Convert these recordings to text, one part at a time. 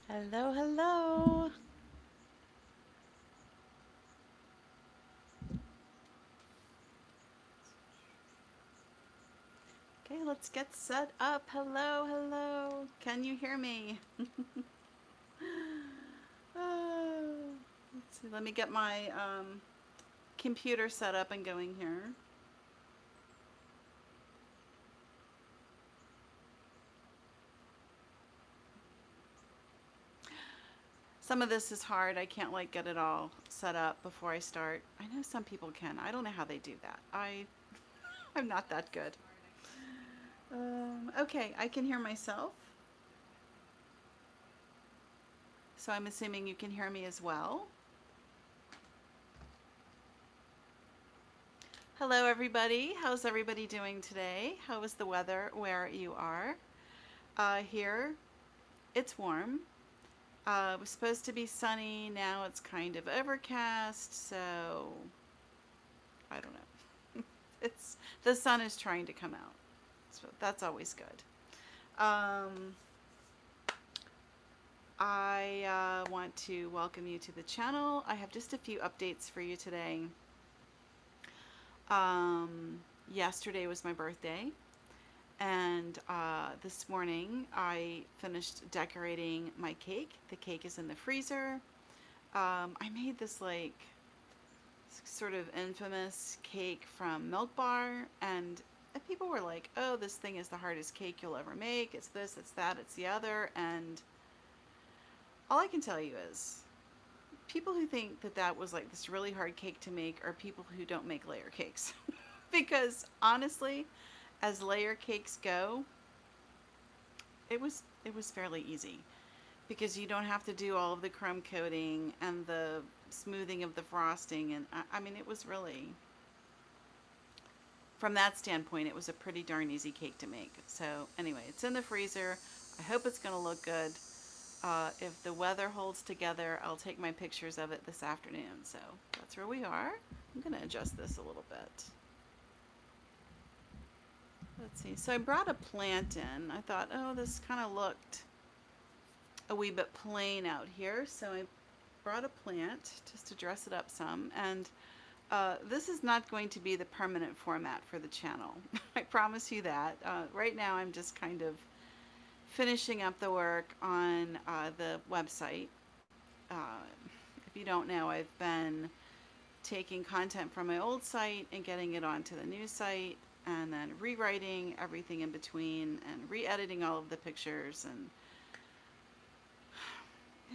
Hello, hello. Okay, let's get set up. Hello, hello. Can you hear me? Let's see. Let me get my computer set up and going here. Some of this is hard. I can't like get it all set up before I start. I know some people can. I don't know how they do that. I'm not that good. Okay, I can hear myself. So I'm assuming you can hear me as well. Hello, everybody. How's everybody doing today? How is the weather where you are? Here, it's warm. It was supposed to be sunny. Now it's kind of overcast, so I don't know. It's the sun is trying to come out, so that's always good. Um, I want to welcome you to the channel. I have just a few updates for you today. Yesterday was my birthday. And this morning I finished decorating my cake. The cake is in the freezer. I made this like sort of infamous cake from Milk Bar, and people were like, "Oh, this thing is the hardest cake you'll ever make. It's this, it's that, it's the other." And all I can tell you is, people who think that that was like this really hard cake to make are people who don't make layer cakes. Because honestly, as layer cakes go, it was fairly easy because you don't have to do all of the crumb coating and the smoothing of the frosting, and I mean it was really, from that standpoint, it was a pretty darn easy cake to make. So anyway, it's in the freezer. I hope it's going to look good. If the weather holds together, I'll take my pictures of it this afternoon. So that's where we are. I'm going to adjust this a little bit. Let's see. So I brought a plant in. I thought, oh, this kind of looked a wee bit plain out here. So I brought a plant just to dress it up some. And this is not going to be the permanent format for the channel. I promise you that. Right now I'm just kind of finishing up the work on the website. Uh, if you don't know, I've been taking content from my old site and getting it onto the new site, and then rewriting everything in between and re-editing all of the pictures, and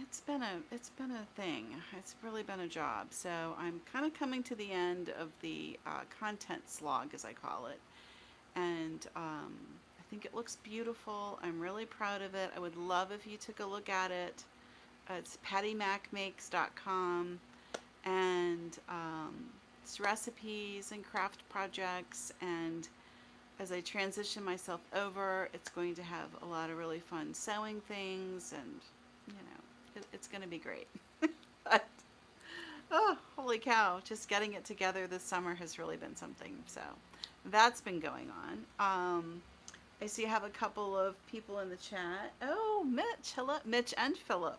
it's been a thing. It's really been a job. So I'm kind of coming to the end of the content slog, as I call it, and I think it looks beautiful. I'm really proud of it. I would love if you took a look at it. It's pattymacmakes.com, and it's recipes and craft projects. And as I transition myself over, it's going to have a lot of really fun sewing things, and it's going to be great. But oh, holy cow! Just getting it together this summer has really been something. So that's been going on. I see I have a couple of people in the chat. Oh, Mitch, hello, Mitch and Philip.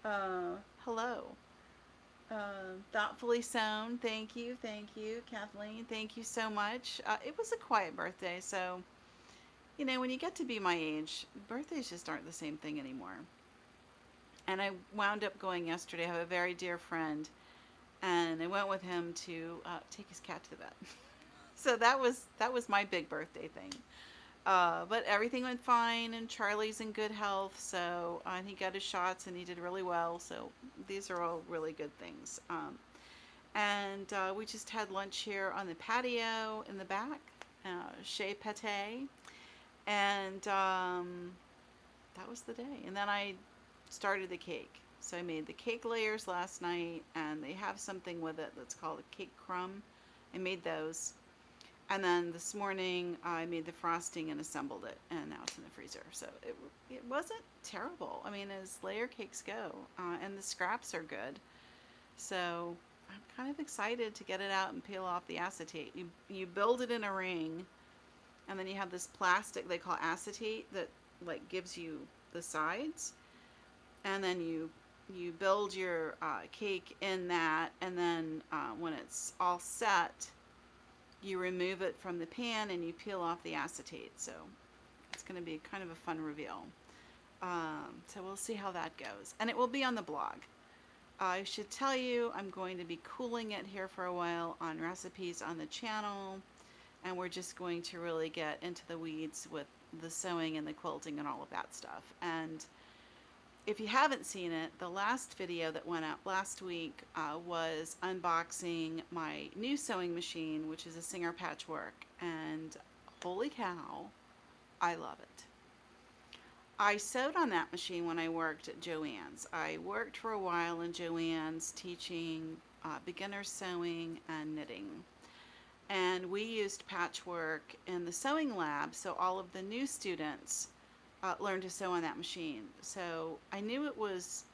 Hello. Thoughtfully sewn. Thank you, Kathleen. Thank you so much. It was a quiet birthday, so when you get to be my age, birthdays just aren't the same thing anymore. And I wound up going yesterday. I have a very dear friend, and I went with him to take his cat to the vet. So that was my big birthday thing. But everything went fine, and Charlie's in good health. So and he got his shots, and he did really well. So these are all really good things. And we just had lunch here on the patio in the back, chez Pate, and that was the day. And then I started the cake. So I made the cake layers last night, and they have something with it that's called a cake crumb. I made those. And then this morning I made the frosting and assembled it, and now it's in the freezer. So it wasn't terrible. I mean, as layer cakes go, and the scraps are good. So I'm kind of excited to get it out and peel off the acetate. You build it in a ring, and then you have this plastic they call acetate that like gives you the sides. and then you build your cake in that, and then when it's all set, you remove it from the pan and you peel off the acetate. So it's going to be kind of a fun reveal. So we'll see how that goes, and it will be on the blog. I should tell you, I'm going to be cooling it here for a while on recipes on the channel, and we're just going to really get into the weeds with the sewing and the quilting and all of that stuff. And if you haven't seen it, the last video that went up last week was unboxing my new sewing machine, which is a Singer Patchwork, and holy cow, I love it. I sewed on that machine when I worked at Joann's. I worked for a while in Joann's teaching beginner sewing and knitting. And we used patchwork in the sewing lab, so all of the new students learned to sew on that machine. So I knew it was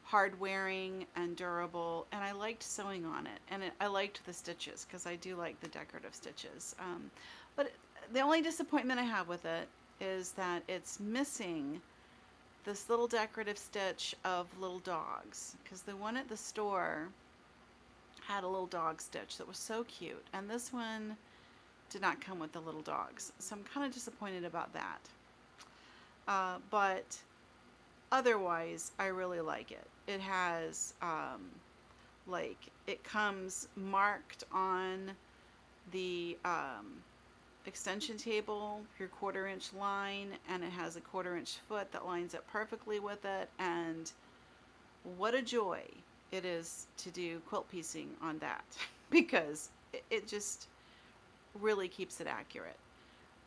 hard wearing and durable, and I liked sewing on it. And I liked the stitches, because I do like the decorative stitches. But the only disappointment I have with it is that it's missing this little decorative stitch of little dogs, because the one at the store had a little dog stitch that was so cute, and this one did not come with the little dogs, so I'm kind of disappointed about that. But otherwise, I really like it. It has like, it comes marked on the extension table, your 1/4 inch line, and it has a 1/4 inch foot that lines up perfectly with it. And what a joy it is to do quilt piecing on that because it just really keeps it accurate.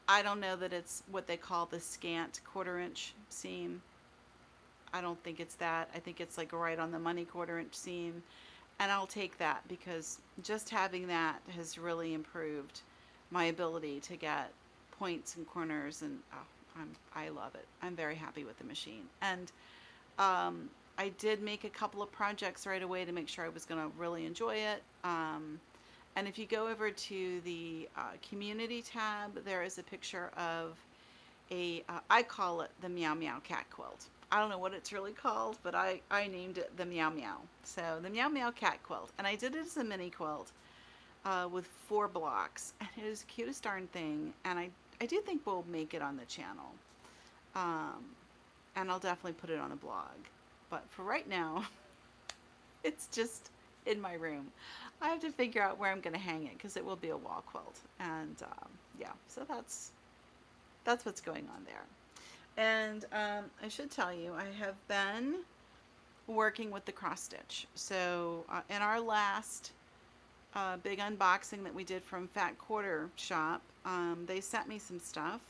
I don't know that it's what they call the scant 1/4 inch seam. I don't think it's that. I think it's like right on the money 1/4 inch seam, and I'll take that because just having that has really improved my ability to get points and corners, and I love it. I'm very happy with the machine. And I did make a couple of projects right away to make sure I was going to really enjoy it. And if you go over to the community tab, there is a picture of I call it the Meow Meow cat quilt. I don't know what it's really called, but I named it the Meow Meow. So the Meow Meow cat quilt. And I did it as a mini quilt with 4 blocks. And it was the cutest darn thing. And I do think we'll make it on the channel. And I'll definitely put it on the blog. But for right now, it's just in my room. I have to figure out where I'm going to hang it because it will be a wall quilt. And yeah, so that's what's going on there. And I should tell you, I have been working with the cross stitch. So in our last big unboxing that we did from Fat Quarter Shop, they sent me some stuff,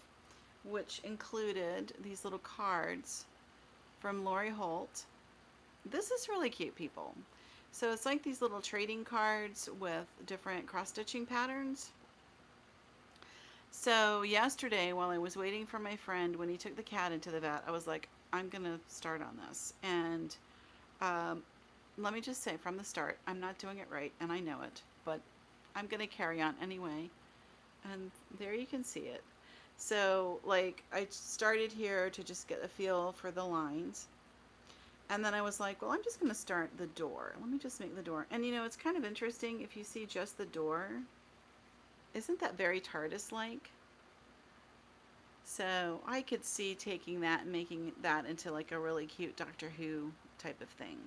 which included these little cards from Lori Holt. This is really cute, people. So it's like these little trading cards with different cross-stitching patterns. So yesterday, while I was waiting for my friend, when he took the cat into the vet, I was like, I'm going to start on this. And let me just say from the start, I'm not doing it right, and I know it, but I'm going to carry on anyway. And there you can see it. So, like, I started here to just get a feel for the lines. And then I was like, well, I'm just going to start the door. Let me just make the door. And, you know, it's kind of interesting if you see just the door. Isn't that very TARDIS-like? So I could see taking that and making that into like a really cute Doctor Who type of thing.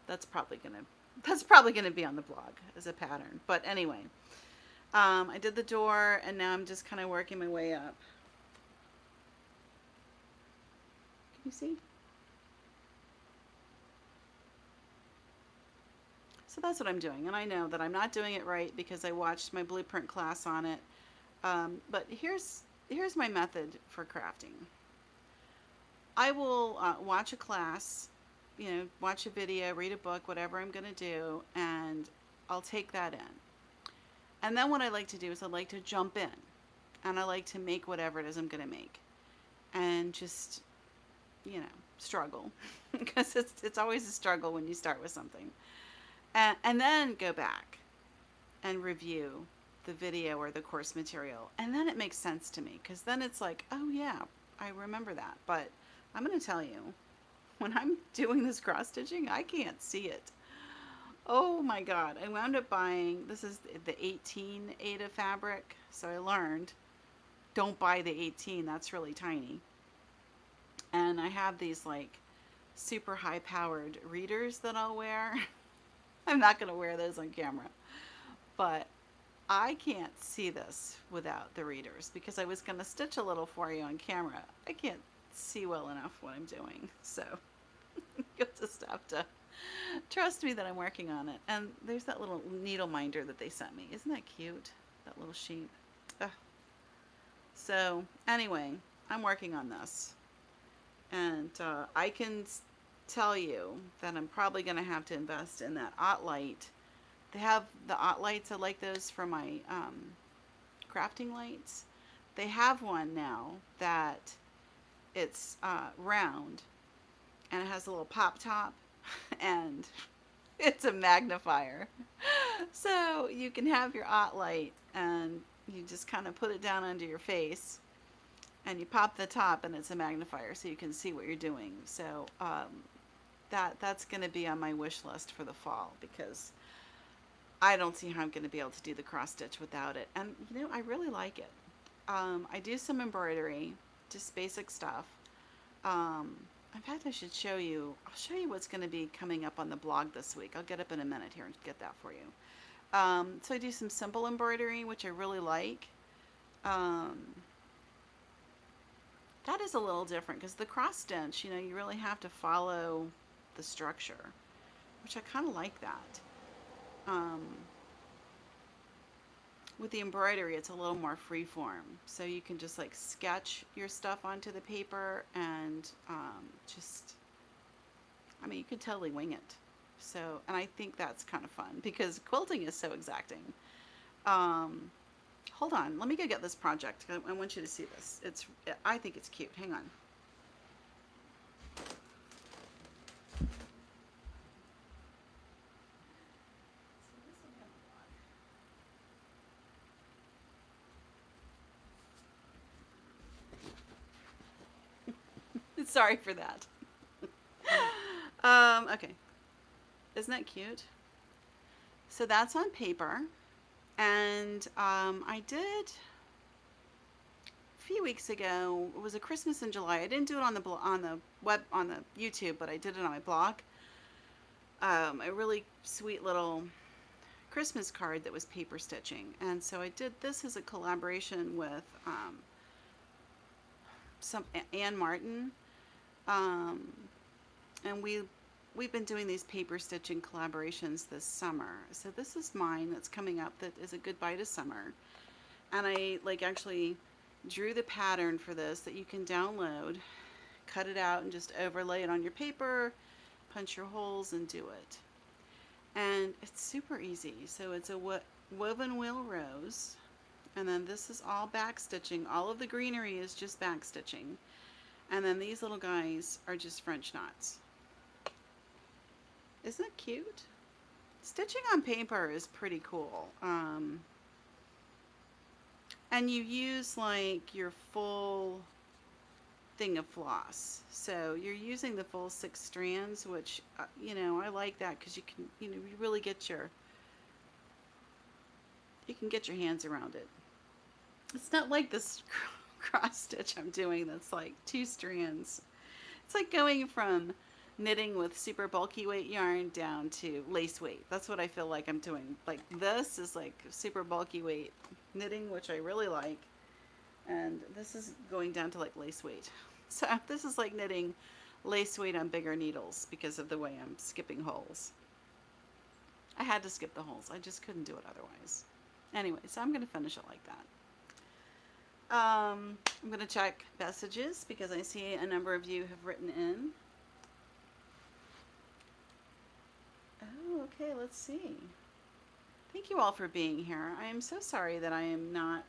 That's probably gonna be on the blog as a pattern. But anyway, I did the door, and now I'm just kind of working my way up. Can you see? So that's what I'm doing, and I know that I'm not doing it right because I watched my blueprint class on it. But here's my method for crafting. I will watch a class, you know, watch a video, read a book, whatever I'm going to do, and I'll take that in. And then what I like to do is I like to jump in, and I like to make whatever it is I'm going to make, and just, you know, struggle because it's always a struggle when you start with something. And then go back and review the video or the course material. And then it makes sense to me because then it's like, oh yeah, I remember that. But I'm going to tell you, when I'm doing this cross stitching, I can't see it. Oh my God. I wound up buying, this is the 18 Aida fabric. So I learned, don't buy the 18. That's really tiny. And I have these like super high powered readers that I'll wear. I'm not going to wear those on camera, but I can't see this without the readers because I was going to stitch a little for you on camera. I can't see well enough what I'm doing. So you'll just have to trust me that I'm working on it. And there's that little needle minder that they sent me. Isn't that cute? That little sheet. Ugh. So anyway, I'm working on this. And I can tell you that I'm probably going to have to invest in that light. They have the lights. I like those for my crafting lights. They have one now that it's round and it has a little pop top and it's a magnifier. So you can have your light and you just kind of put it down under your face and you pop the top and it's a magnifier so you can see what you're doing. So that's going to be on my wish list for the fall because I don't see how I'm going to be able to do the cross stitch without it. And you know, I really like it. I do some embroidery, just basic stuff. In fact, I should show you. I'll show you what's going to be coming up on the blog this week. I'll get up in a minute here and get that for you. So I do some simple embroidery, which I really like. That is a little different because the cross stitch, you know, you really have to follow the structure, which I kind of like that. With the embroidery, it's a little more free form, so you can just like sketch your stuff onto the paper and I mean, you could totally wing it. So, and I think that's kind of fun because quilting is so exacting. Hold on, let me go get this project. I want you to see this. I think it's cute. Hang on. Sorry for that. Okay. Isn't that cute? So that's on paper. And I did a few weeks ago. It was a Christmas in July. I didn't do it on the YouTube, but I did it on my blog. A really sweet little Christmas card that was paper stitching. And so I did this as a collaboration with Ann Martin. And we've been doing these paper stitching collaborations this summer. So this is mine that's coming up that is a goodbye to summer. And I like actually drew the pattern for this that you can download, cut it out and just overlay it on your paper, punch your holes and do it. And it's super easy. So it's a woven wheel rose. And then this is all back stitching. All of the greenery is just back stitching. And then these little guys are just French knots. Isn't that cute? Stitching on paper is pretty cool. And you use like your full thing of floss. So you're using the full 6 strands, which, you know, I like that because you can, you know, you really get you can get your hands around it. It's not like this cross stitch I'm doing that's like 2 strands. It's like going from knitting with super bulky weight yarn down to lace weight. That's what I feel like I'm doing. Like this is like super bulky weight knitting, which I really like, and this is going down to like lace weight. So this is like knitting lace weight on bigger needles because of the way I'm skipping holes. I had to skip the holes. I just couldn't do it otherwise. Anyway, so I'm going to finish it like that. I'm going to check messages because I see a number of you have written in. Oh, okay, let's see. Thank you all for being here. I am so sorry that I am not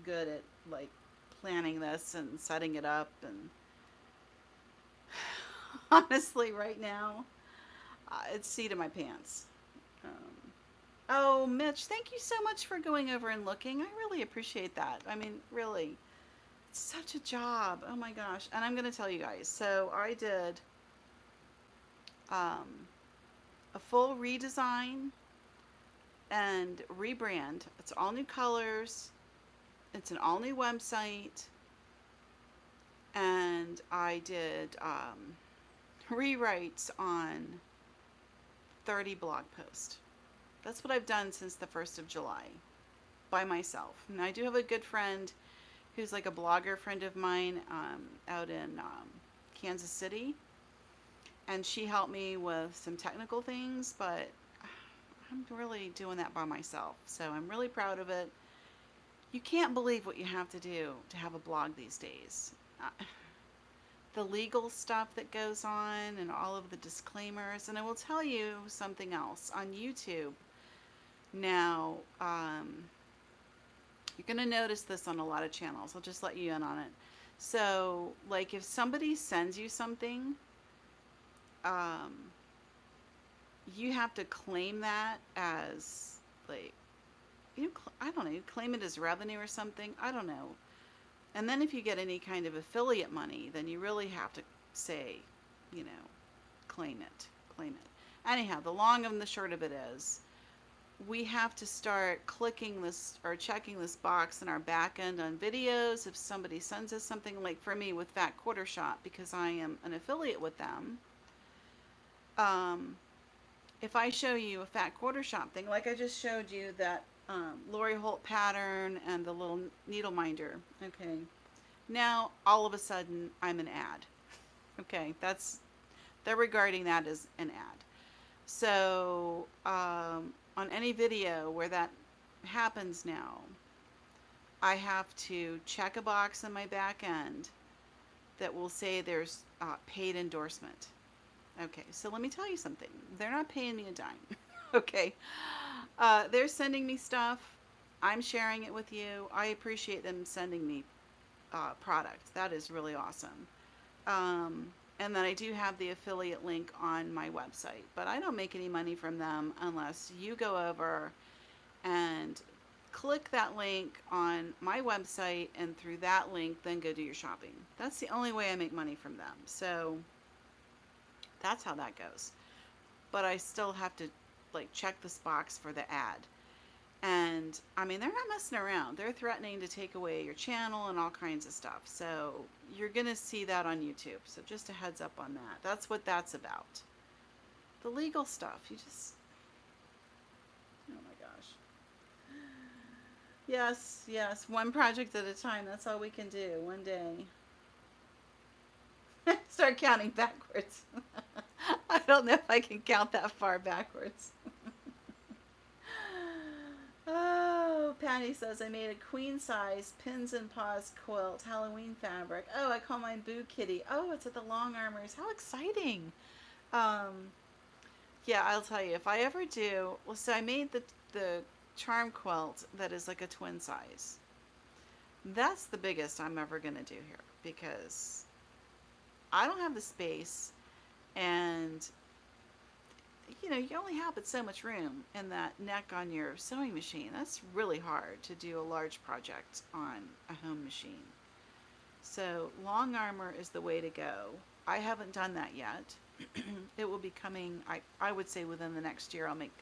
good at like planning this and setting it up, and honestly right now it's seat of my pants. Oh, Mitch, thank you so much for going over and looking. I really appreciate that. I mean, really, such a job. Oh my gosh. And I'm going to tell you guys. So I did um, a full redesign and rebrand. It's all new colors. It's an all new website. And I did rewrites on 30 blog posts. That's what I've done since the 1st of July by myself. And I do have a good friend who's like a blogger friend of mine out in Kansas City. And she helped me with some technical things, but I'm really doing that by myself. So I'm really proud of it. You can't believe what you have to do to have a blog these days. The legal stuff that goes on and all of the disclaimers. And I will tell you something else on YouTube. Now, you're going to notice this on a lot of channels. I'll just let you in on it. So, like if somebody sends you something, you have to claim that as like, I don't know, claim it as revenue or something. I don't know. And then if you get any kind of affiliate money, then you really have to say, claim it, claim it. Anyhow, the long and the short of it is, we have to start clicking this or checking this box in our back end on videos. If somebody sends us something, like for me with Fat Quarter Shop, because I am an affiliate with them, if I show you a Fat Quarter Shop thing, like I just showed you that Lori Holt pattern and the little needle minder, okay, now all of a sudden I'm an ad. Okay, they're regarding that as an ad. So on any video where that happens now, I have to check a box in my back end that will say there's paid endorsement. Okay, so let me tell you something. They're not paying me a dime. Okay, they're sending me stuff. I'm sharing it with you. I appreciate them sending me product. That is really awesome. And then I do have the affiliate link on my website, but I don't make any money from them unless you go over and click that link on my website, and through that link then go do your shopping. That's the only way I make money from them. So that's how that goes. But I still have to like check this box for the ad. And I mean, they're not messing around. They're threatening to take away your channel and all kinds of stuff. So you're going to see that on YouTube. So just a heads up on that. That's what that's about. The legal stuff, you just, oh my gosh. Yes, one project at a time. That's all we can do. One day. Start counting backwards. I don't know if I can count that far backwards. Oh, Patty says, I made a queen size pins and paws quilt, Halloween fabric. Oh, I call mine Boo Kitty. Oh, it's at the Long Armors. How exciting. Yeah, I'll tell you, if I ever do, well, so I made the charm quilt that is like a twin size. That's the biggest I'm ever going to do here because I don't have the space, and you only have but so much room in that neck on your sewing machine. That's really hard to do a large project on a home machine. So long armor is the way to go. I haven't done that yet. It will be coming, I would say within the next year I'll make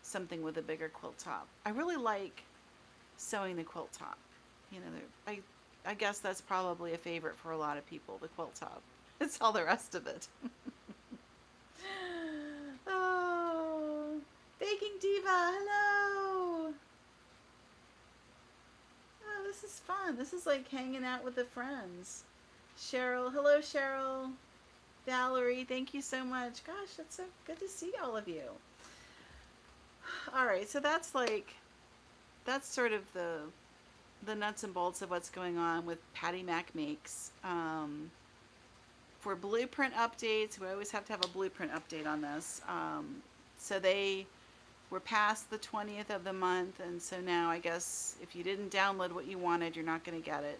something with a bigger quilt top. I really like sewing the quilt top. I guess that's probably a favorite for a lot of people, the quilt top. It's all the rest of it. Oh, Baking Diva, hello. Oh, this is fun. This is like hanging out with the friends. Cheryl, hello Cheryl. Valerie, thank you so much. Gosh, it's so good to see all of you. All right, so that's sort of the nuts and bolts of what's going on with Pattymac Makes. For blueprint updates, we always have to have a blueprint update on this. So they were past the 20th of the month, and so now I guess if you didn't download what you wanted, you're not going to get it.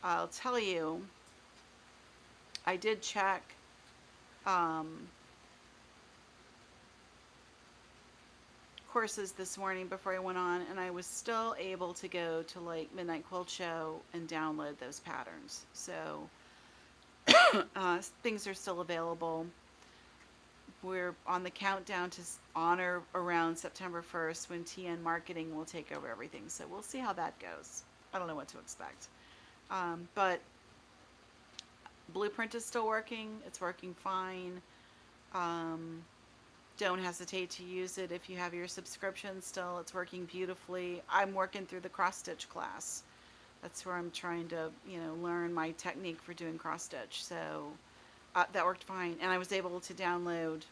I'll tell you, I did check of courses this morning before I went on, and I was still able to go to like Midnight Quilt Show and download those patterns. So things are still available. We're on the countdown to honor around September 1st when TN Marketing will take over everything. So we'll see how that goes. I don't know what to expect. But Blueprint is still working. It's working fine. Don't hesitate to use it if you have your subscription still. It's working beautifully. I'm working through the cross stitch class. That's where I'm trying to, learn my technique for doing cross stitch. So that worked fine. And I was able to download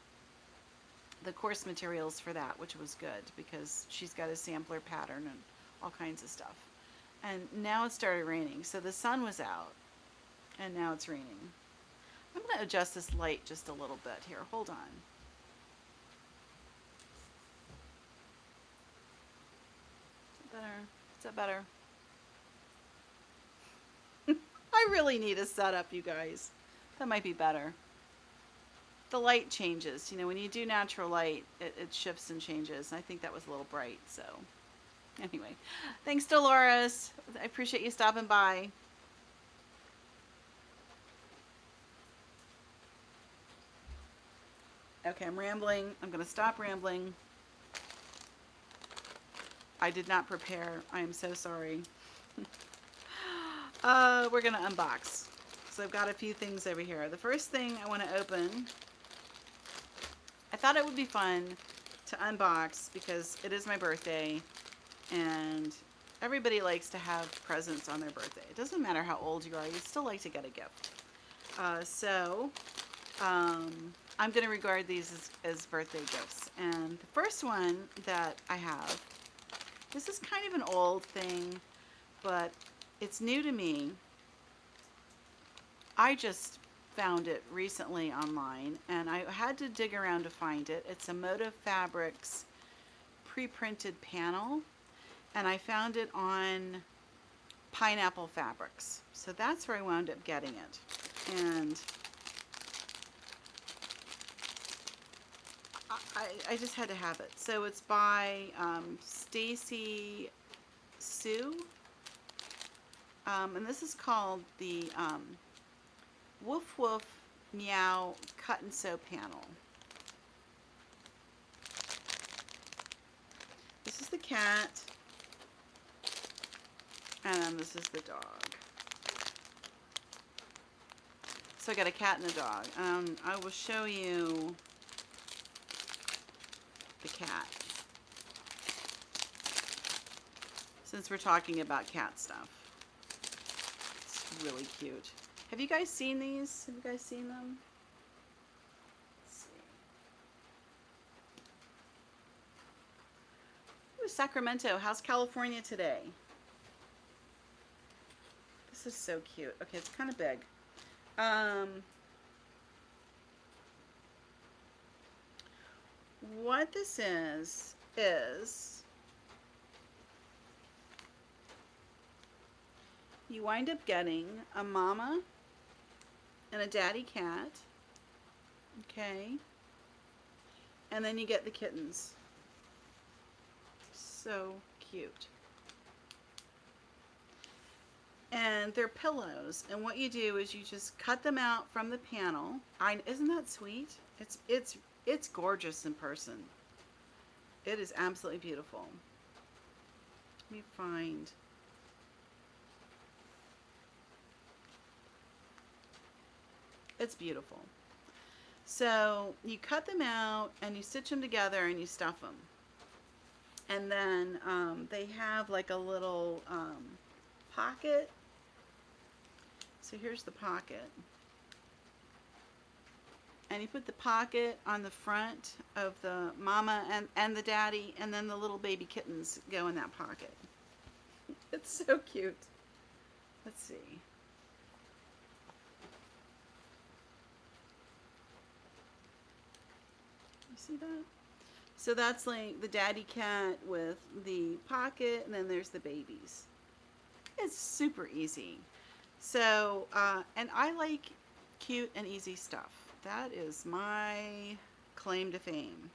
the course materials for that, which was good because she's got a sampler pattern and all kinds of stuff. And now it started raining. So the sun was out and now it's raining. I'm going to adjust this light just a little bit here. Hold on. Is that better? I really need a setup, you guys. That might be better. The light changes. When you do natural light, it shifts and changes. I think that was a little bright, so. Anyway, thanks, Dolores. I appreciate you stopping by. Okay, I'm rambling. I'm going to stop rambling. I did not prepare. I am so sorry. We're going to unbox. So I've got a few things over here. The first thing I want to open, I thought it would be fun to unbox because it is my birthday and everybody likes to have presents on their birthday. It doesn't matter how old you are, you still like to get a gift. I'm going to regard these as birthday gifts. And the first one that I have, this is kind of an old thing, but it's new to me. I just found it recently online, and I had to dig around to find it. It's a Motive Fabrics pre-printed panel, and I found it on Pineapple Fabrics. So that's where I wound up getting it. And I just had to have it. So it's by Stacy Sue. And this is called the Woof Woof Meow Cut and Sew Panel. This is the cat. And then this is the dog. So I got a cat and a dog. I will show you the cat, since we're talking about cat stuff. It's really cute. Have you guys seen these? Have you guys seen them? Let's see. Ooh, Sacramento. How's California today? This is so cute. Okay, it's kind of big. What this is you wind up getting a mama and a daddy cat, okay, and then you get the kittens. So cute. And they're pillows, and what you do is you just cut them out from the panel. Isn't that sweet? It's gorgeous in person. It is absolutely beautiful. Let me find. It's beautiful. So you cut them out and you stitch them together and you stuff them. And then they have like a little pocket. So here's the pocket. And you put the pocket on the front of the mama and the daddy, and then the little baby kittens go in that pocket. It's so cute. Let's see. You see that? So that's like the daddy cat with the pocket, and then there's the babies. It's super easy. So, and I like cute and easy stuff. That is my claim to fame.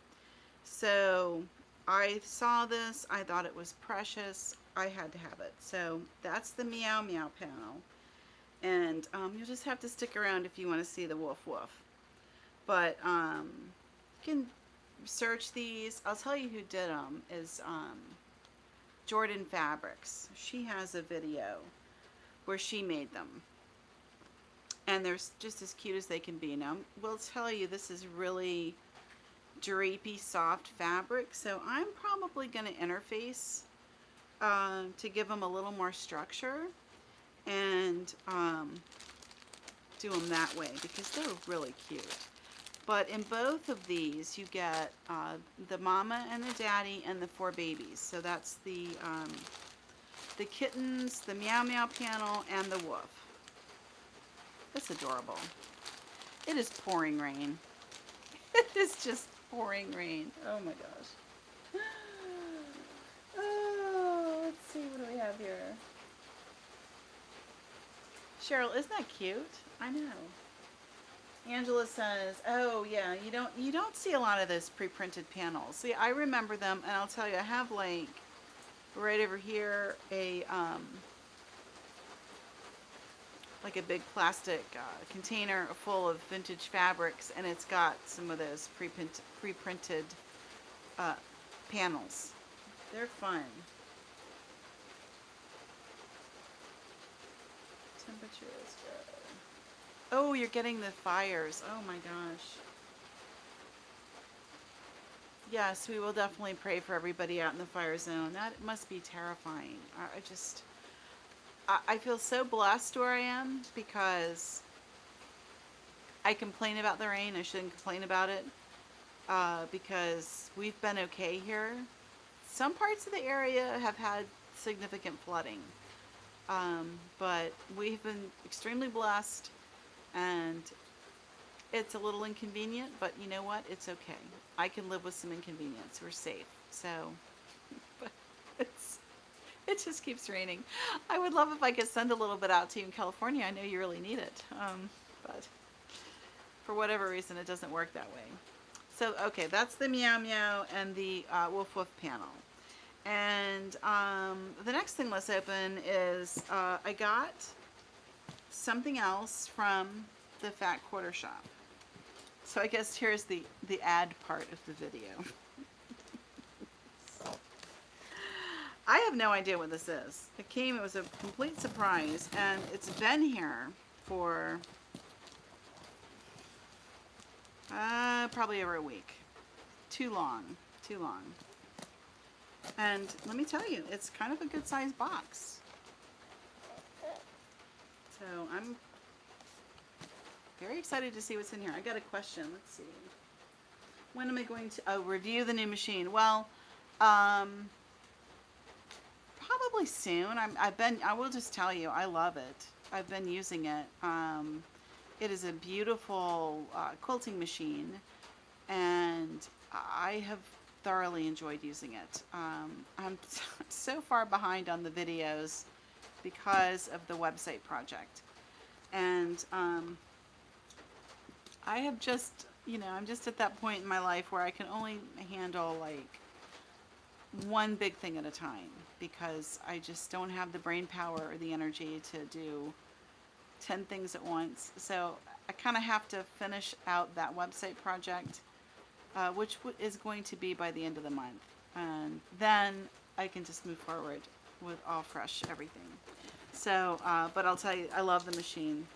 So I saw this, I thought it was precious, I had to have it. So that's the Meow Meow panel. And you'll just have to stick around if you want to see the woof woof. But you can search these. I'll tell you who did them is Jordan Fabrics. She has a video where she made them. And they're just as cute as they can be. Now, we'll tell you this is really drapey, soft fabric. So I'm probably going to interface to give them a little more structure and do them that way because they're really cute. But in both of these, you get the mama and the daddy and the 4 babies. So that's the kittens, the Meow Meow panel, and the wolf. That's adorable. It is pouring rain. It is just pouring rain. Oh my gosh. Oh, let's see, what do we have here? Cheryl, isn't that cute? I know. Angela says, "Oh yeah, you don't see a lot of those pre-printed panels." See, I remember them, and I'll tell you, I have like right over here a like a big plastic container full of vintage fabrics, and it's got some of those pre-printed panels. They're fun. Temperature is good. Oh, you're getting the fires. Oh my gosh. Yes, we will definitely pray for everybody out in the fire zone. That must be terrifying. I feel so blessed where I am because I complain about the rain. I shouldn't complain about it because we've been okay here. Some parts of the area have had significant flooding, but we've been extremely blessed, and it's a little inconvenient, but you know what? It's okay. I can live with some inconvenience. We're safe. So, but it just keeps raining. I would love if I could send a little bit out to you in California. I know you really need it. But for whatever reason, it doesn't work that way. So, okay, that's the Meow Meow and the Woof Woof panel. And the next thing let's open is I got something else from the Fat Quarter Shop. So I guess here's the ad part of the video. I have no idea what this is. It was a complete surprise, and it's been here for probably over a week. Too long. And let me tell you, it's kind of a good sized box. So I'm very excited to see what's in here. I got a question. Let's see. When am I going to review the new machine? Well, probably soon. I will just tell you, I love it. I've been using it. It is a beautiful quilting machine, and I have thoroughly enjoyed using it. I'm so far behind on the videos because of the website project, and I have just, I'm just at that point in my life where I can only handle like one big thing at a time because I just don't have the brain power or the energy to do 10 things at once. So I kind of have to finish out that website project, which is going to be by the end of the month. And then I can just move forward with all fresh everything. So, but I'll tell you, I love the machine.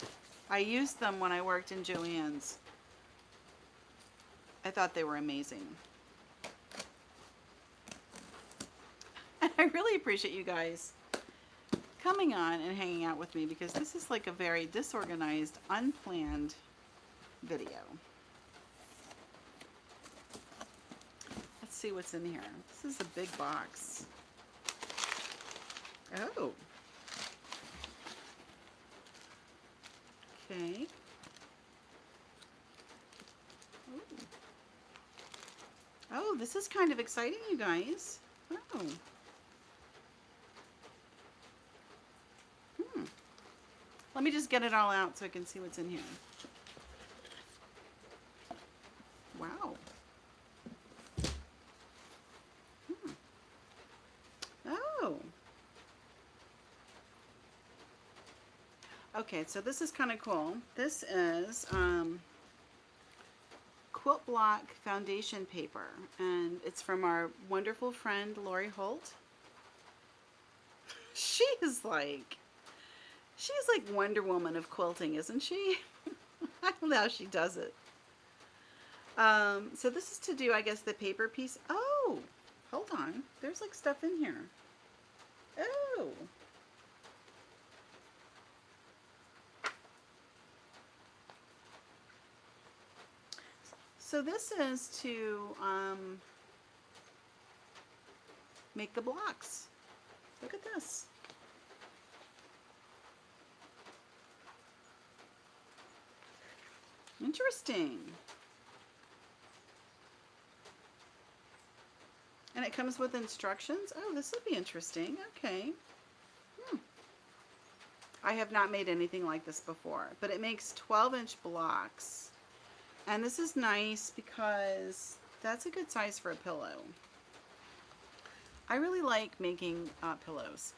I used them when I worked in Joann's. I thought they were amazing. And I really appreciate you guys coming on and hanging out with me because this is like a very disorganized, unplanned video. Let's see what's in here. This is a big box. Oh. Okay. Ooh. Oh, this is kind of exciting, you guys. Oh. Let me just get it all out so I can see what's in here. Wow. Okay, so this is kind of cool. This is Quilt Block foundation paper, and it's from our wonderful friend Lori Holt. She's like Wonder Woman of quilting, isn't she? I don't know how she does it. So this is to do, I guess, the paper piece. Oh, hold on. There's like stuff in here. Oh. So this is to make the blocks. Look at this. Interesting. And it comes with instructions. Oh, this will be interesting. Okay. I have not made anything like this before, but it makes 12-inch blocks. And this is nice because that's a good size for a pillow. I really like making pillows.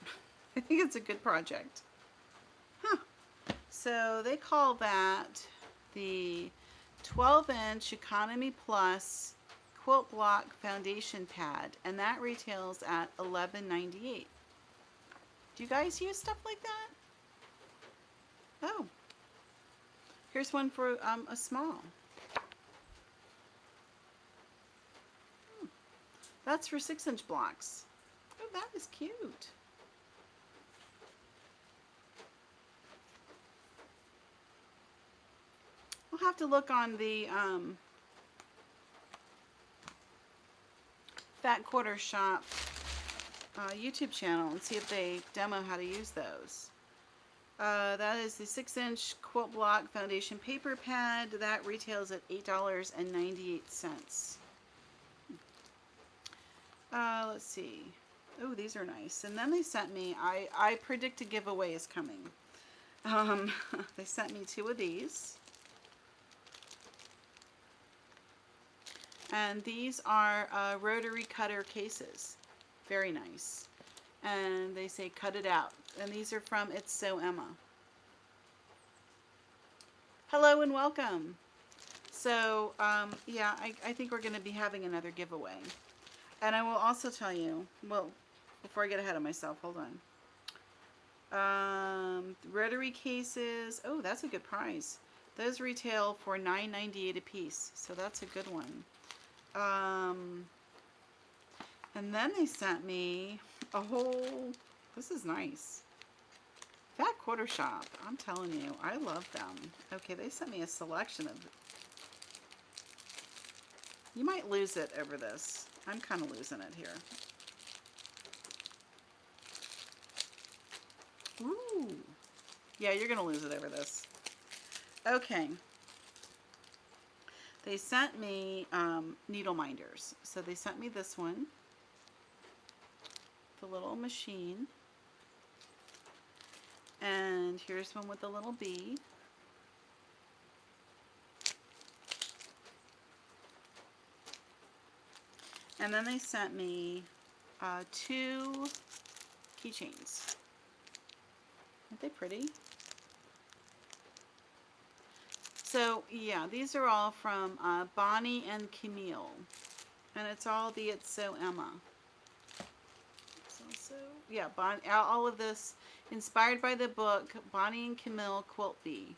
I think it's a good project. Huh. So they call that the 12-inch Economy Plus Quilt Block Foundation Pad, and that retails at $11.98. Do you guys use stuff like that? Oh. Here's one for a small. That's for 6-inch blocks. Oh, that is cute. We'll have to look on the Fat Quarter Shop YouTube channel and see if they demo how to use those. That is the 6-inch Quilt Block Foundation Paper Pad. That retails at $8.98. Let's see. Oh, these are nice. And then they sent me, I predict a giveaway is coming. They sent me 2 of these. And these are rotary cutter cases. Very nice. And they say cut it out. And these are from It's So Emma. Hello and welcome. So, yeah, I think we're going to be having another giveaway. And I will also tell you, well, before I get ahead of myself, hold on. Rotary cases. Oh, that's a good price. Those retail for $9.98 a piece. So that's a good one. And then they sent me a whole, this is nice. Fat Quarter Shop, I'm telling you, I love them. Okay, they sent me a selection of, you might lose it over this. I'm kind of losing it here. Ooh. Yeah, you're going to lose it over this. Okay. They sent me needle minders. So they sent me this one. The little machine. And here's one with a little bee. And then they sent me 2 keychains. Aren't they pretty? So, yeah, these are all from Bonnie and Camille. And it's all the It's So Emma. So, yeah, all of this inspired by the book Bonnie and Camille Quilt Bee.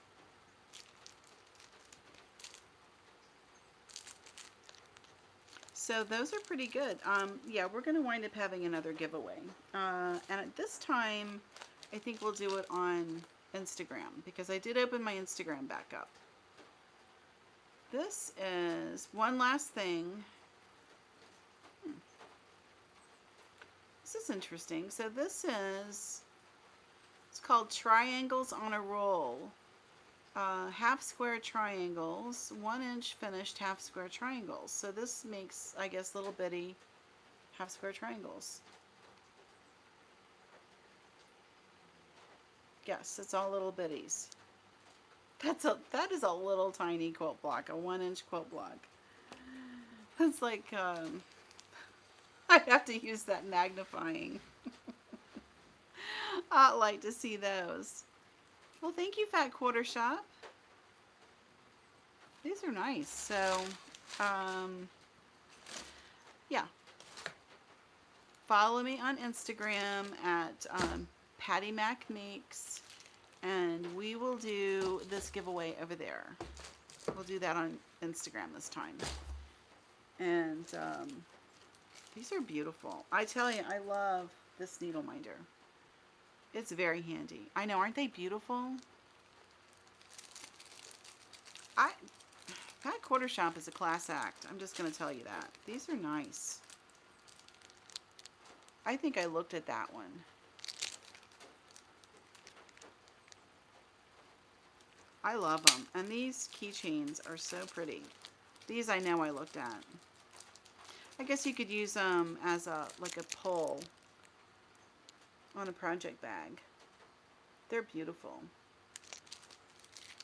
So those are pretty good. Yeah, we're going to wind up having another giveaway. And at this time, I think we'll do it on Instagram because I did open my Instagram back up. This is one last thing. This is interesting. So this is, it's called Triangles on a Roll. Half square triangles, 1-inch finished half square triangles. So this makes, I guess, little bitty half square triangles. Yes, it's all little bitties. That is a little tiny quilt block, a 1-inch quilt block. That's like, I have to use that magnifying. I'd like to see those. Well, thank you, Fat Quarter Shop. These are nice. So, um, yeah. Follow me on Instagram at Pattymac Makes, and we will do this giveaway over there. We'll do that on Instagram this time. And these are beautiful. I tell you, I love this needle minder. It's very handy. I know, aren't they beautiful? Fat Quarter Shop is a class act. I'm just going to tell you that. These are nice. I think I looked at that one. I love them. And these keychains are so pretty. These I know I looked at. I guess you could use them as like a pull on a project bag. They're beautiful.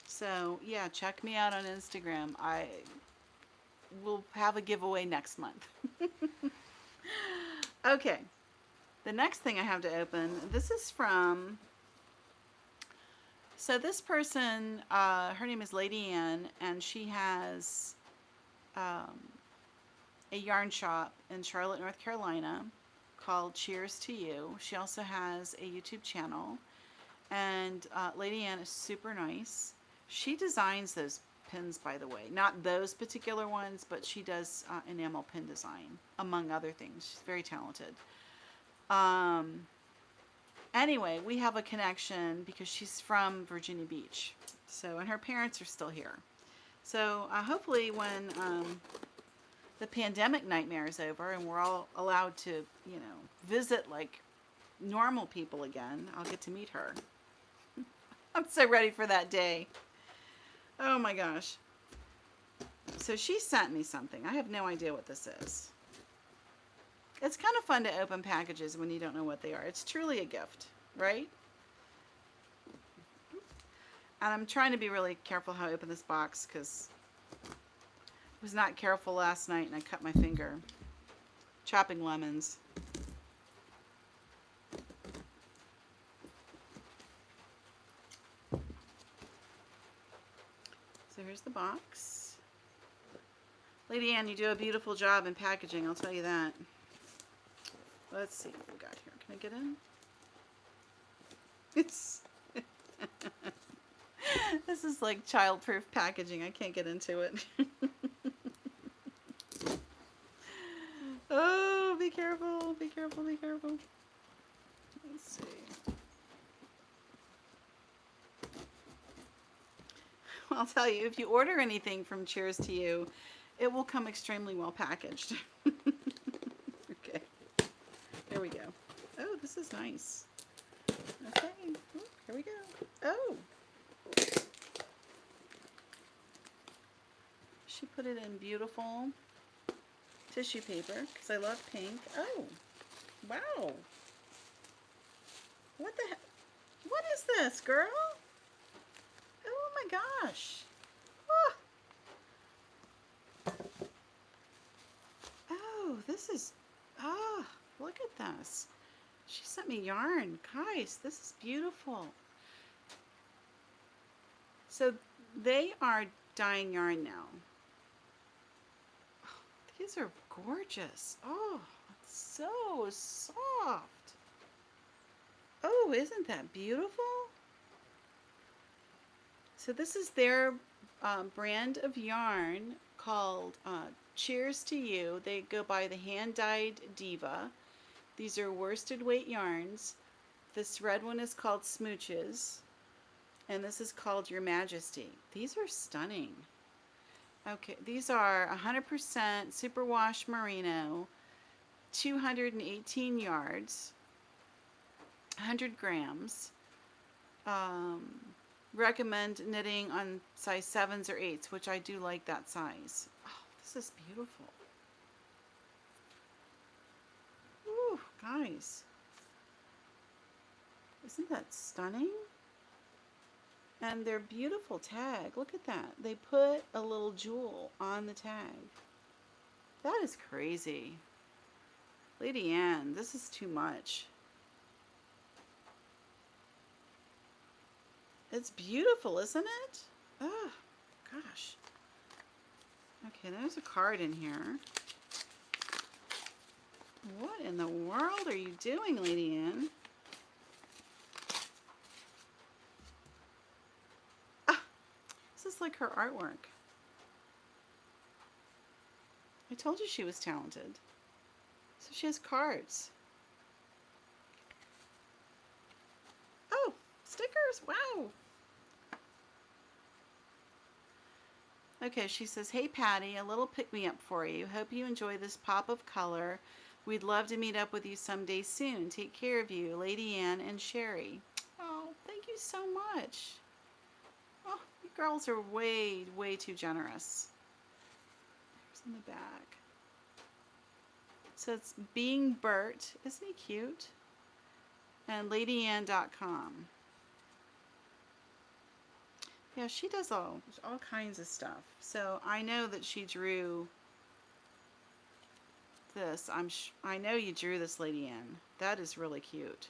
So yeah, check me out on Instagram. I will have a giveaway next month. Okay, the next thing I have to open, this is from, so this person, her name is Lady Ann, and she has a yarn shop in Charlotte, North Carolina called Cheers to You. She also has a YouTube channel, and Lady Ann is super nice. She designs those pins, by the way. Not those particular ones, but she does enamel pin design, among other things. She's very talented. Anyway, we have a connection because she's from Virginia Beach. So, and her parents are still here. So, hopefully when the pandemic nightmare is over and we're all allowed to, you know, visit like normal people again, I'll get to meet her. I'm so ready for that day. Oh my gosh. So she sent me something. I have no idea what this is. It's kind of fun to open packages when you don't know what they are. It's truly a gift, right? And I'm trying to be really careful how I open this box because I was not careful last night and I cut my finger chopping lemons. So here's the box. Lady Ann, you do a beautiful job in packaging, I'll tell you that. Let's see what we got here. Can I get in? It's this is like child-proof packaging. I can't get into it. Oh, be careful, be careful, be careful. Let's see. I'll tell you, if you order anything from Cheers to You, it will come extremely well packaged. Okay, here we go. Oh, this is nice. Okay, ooh, here we go. Oh, she put it in beautiful tissue paper because I love pink. Oh, wow. What the heck? What is this, girl? Oh my gosh. Oh, this is, look at this. She sent me yarn. Guys, this is beautiful. So they are dyeing yarn now. Oh, these are gorgeous. Oh, it's so soft. Oh, isn't that beautiful? So this is their brand of yarn called Cheers to You. They go by the hand-dyed Diva. These are worsted weight yarns. This red one is called Smooches, and this is called Your Majesty. These are stunning. Okay, these are 100% superwash merino, 218 yards, 100 grams. Recommend knitting on size 7s or 8s, which I do like that size. Oh, this is beautiful. Ooh, guys. Isn't that stunning? And their beautiful tag. Look at that. They put a little jewel on the tag. That is crazy. Lady Ann, this is too much. It's beautiful, isn't it? Oh, gosh. Okay, there's a card in here. What in the world are you doing, Lady Ann? Ah, this is like her artwork. I told you she was talented. So she has cards. Oh, stickers. Wow. Okay, she says, "Hey Patty, a little pick-me-up for you. Hope you enjoy this pop of color. We'd love to meet up with you someday soon. Take care of you, Lady Ann and Sherry." Oh, thank you so much. Oh, you girls are way, way too generous. There's in the back. So it's Being Bert. Isn't he cute? And LadyAnn.com. Yeah, she does all kinds of stuff. So I know that she drew this. I know you drew this, Lady Ann. That is really cute.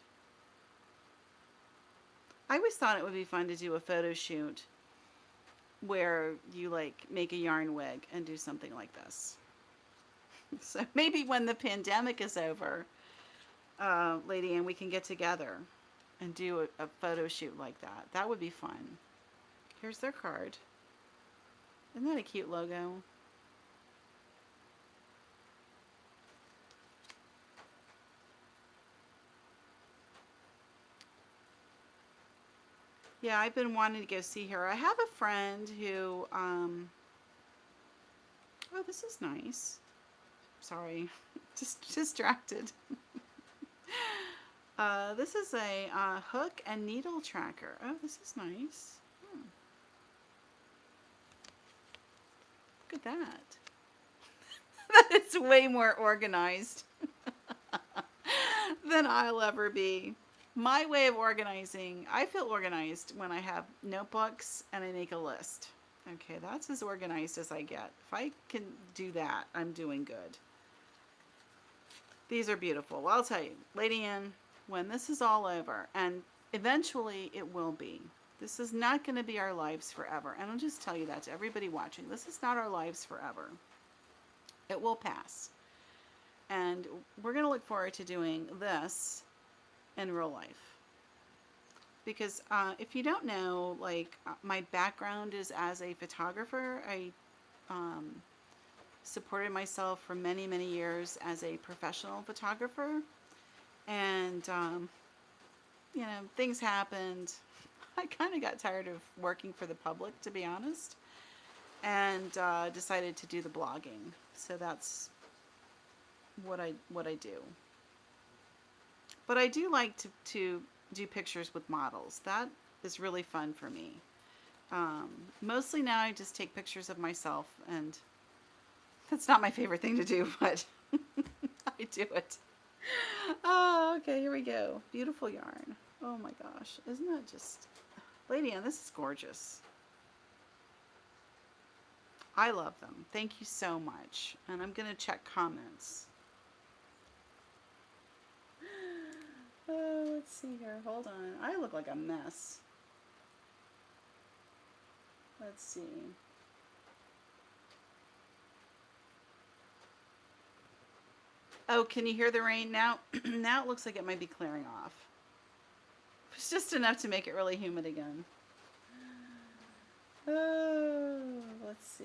I always thought it would be fun to do a photo shoot where you like make a yarn wig and do something like this. So maybe when the pandemic is over, Lady Ann, we can get together and do a photo shoot like that. That would be fun. Here's their card. Isn't that a cute logo? Yeah, I've been wanting to go see her. I have a friend who, oh, this is nice. Sorry, just distracted. This is a hook and needle tracker. Oh, this is nice. Look at that. That is way more organized than I'll ever be. My way of organizing, I feel organized when I have notebooks and I make a list. Okay, that's as organized as I get. If I can do that, I'm doing good. These are beautiful. Well, I'll tell you, Lady Ann, when this is all over, and eventually it will be, this is not going to be our lives forever. And I'll just tell you that to everybody watching. This is not our lives forever. It will pass. And we're going to look forward to doing this in real life. Because if you don't know, like my background is as a photographer. I supported myself for many, many years as a professional photographer. And, you know, things happened. I kind of got tired of working for the public, to be honest, and decided to do the blogging. So that's what I do. But I do like to do pictures with models. That is really fun for me. Mostly now I just take pictures of myself, and that's not my favorite thing to do, but I do it. Oh, okay, here we go. Beautiful yarn. Oh my gosh, isn't that just... Lady Ann, this is gorgeous. I love them. Thank you so much. And I'm going to check comments. Oh, let's see here. Hold on. I look like a mess. Let's see. Oh, can you hear the rain now? Now it looks like it might be clearing off. It's just enough to make it really humid again. Oh, let's see.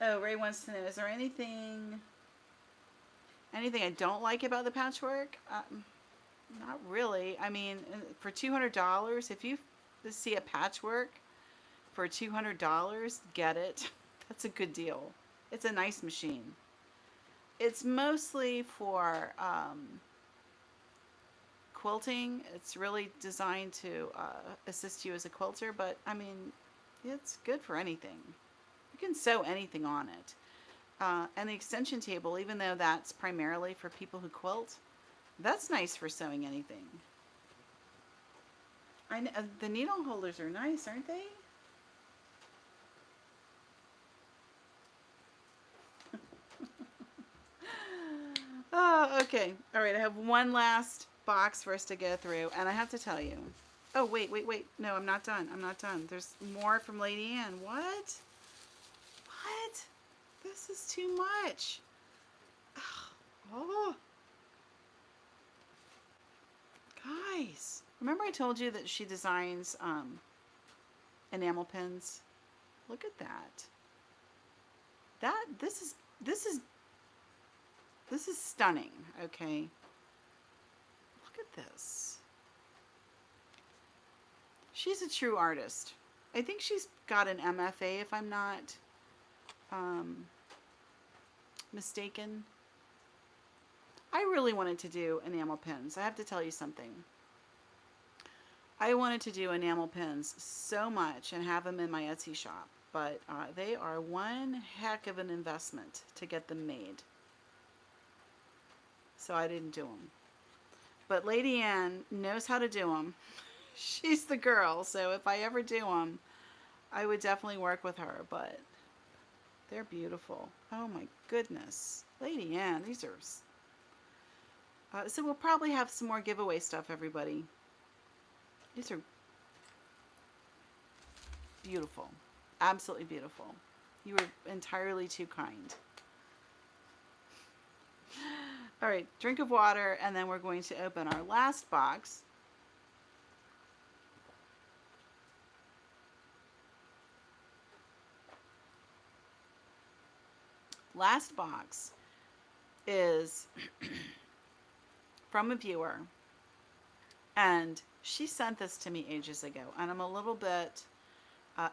Oh, Ray wants to know, is there anything I don't like about the patchwork? Not really. I mean, for $200, if you see a patchwork for $200, get it. That's a good deal. It's a nice machine. It's mostly for quilting. It's really designed to assist you as a quilter, but I mean, it's good for anything. You can sew anything on it. And the extension table, even though that's primarily for people who quilt, that's nice for sewing anything. I know, the needle holders are nice, aren't they? Oh, okay. All right, I have one last box for us to go through, and I have to tell you, Oh, wait, wait, wait. No, I'm not done. I'm not done. There's more from Lady Ann. What? What? This is too much. Oh, guys. Remember I told you that she designs enamel pins? Look at that. This is this is stunning, okay? Look at this. She's a true artist. I think she's got an MFA if I'm not mistaken. I really wanted to do enamel pins. I have to tell you something. I wanted to do enamel pins so much and have them in my Etsy shop, but they are one heck of an investment to get them made. So I didn't do them. But Lady Ann knows how to do them. She's the girl, so if I ever do them, I would definitely work with her, but they're beautiful. Oh my goodness. Lady Ann, these are... so we'll probably have some more giveaway stuff, everybody. These are beautiful. Absolutely beautiful. You were entirely too kind. All right, drink of water, and then we're going to open our last box. Last box is from a viewer, and she sent this to me ages ago, and I'm a little bit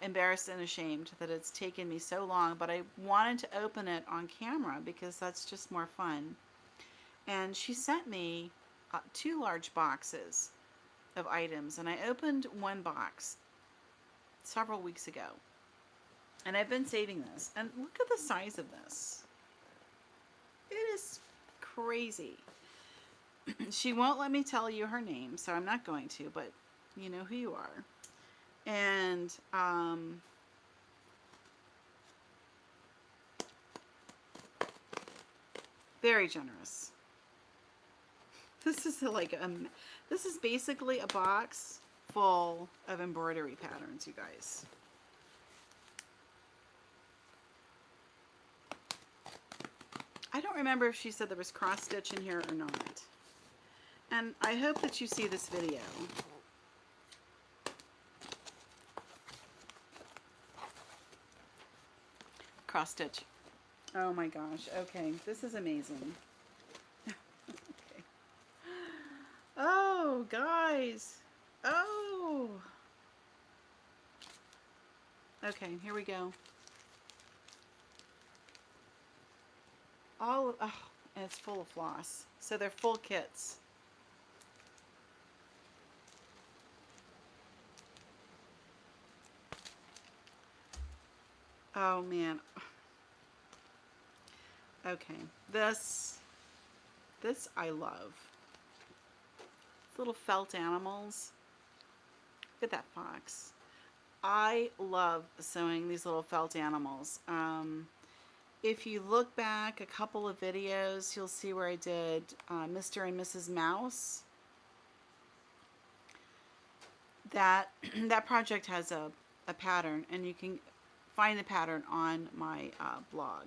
embarrassed and ashamed that it's taken me so long, but I wanted to open it on camera because that's just more fun. And she sent me 2 large boxes of items, and I opened one box several weeks ago, and I've been saving this, and look at the size of this. It is crazy. She won't let me tell you her name, so I'm not going to, but you know who you are. And very generous. This is this is basically a box full of embroidery patterns, you guys. I don't remember if she said there was cross stitch in here or not. And I hope that you see this video. Cross stitch. Oh my gosh. Okay, this is amazing. Okay. Oh, guys. Oh. Okay, here we go. Oh, and it's full of floss. So they're full kits. Oh man. Okay, this I love. Little felt animals. Look at that fox. I love sewing these little felt animals. If you look back a couple of videos, you'll see where I did Mr. and Mrs. Mouse. That project has a pattern, and you can find the pattern on my blog.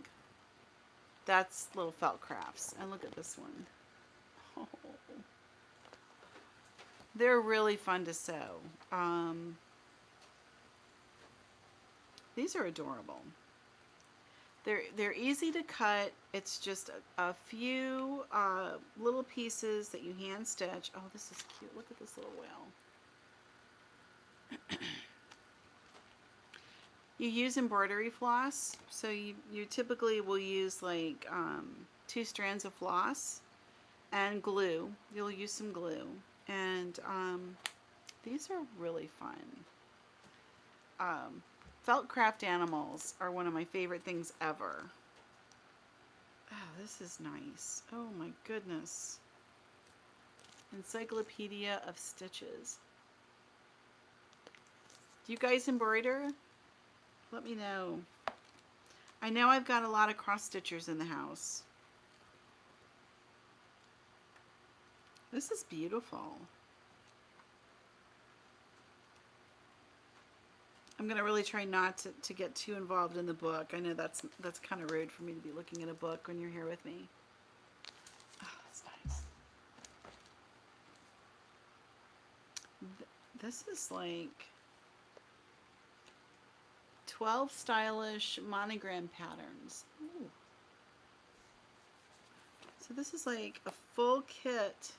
That's little felt crafts. And look at this one. Oh. They're really fun to sew. These are adorable. They're easy to cut. It's just a few little pieces that you hand stitch. Oh, this is cute. Look at this little whale. You use embroidery floss, so you typically will use like 2 strands of floss and glue. You'll use some glue, and these are really fun. Felt craft animals are one of my favorite things ever. Oh, this is nice. Oh my goodness. Encyclopedia of Stitches. Do you guys embroider? Let me know. I know I've got a lot of cross stitchers in the house. This is beautiful. I'm gonna really try not to get too involved in the book. I know that's kind of rude for me to be looking at a book when you're here with me. Oh, that's nice. This is like 12 stylish monogram patterns. Ooh. So this is like a full kit.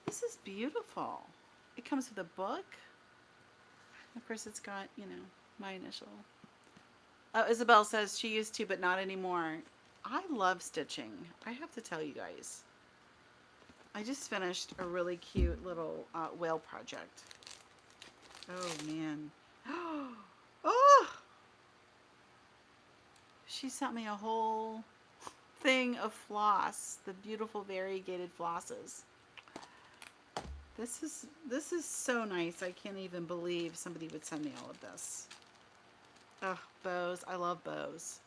This is beautiful. It comes with a book. Of course, it's got, you know, my initial. Oh, Isabel says she used to, but not anymore. I love stitching. I have to tell you guys. I just finished a really cute little whale project. Oh, man. Oh! She sent me a whole thing of floss. The beautiful variegated flosses. This is so nice. I can't even believe somebody would send me all of this. Oh, bows. I love bows.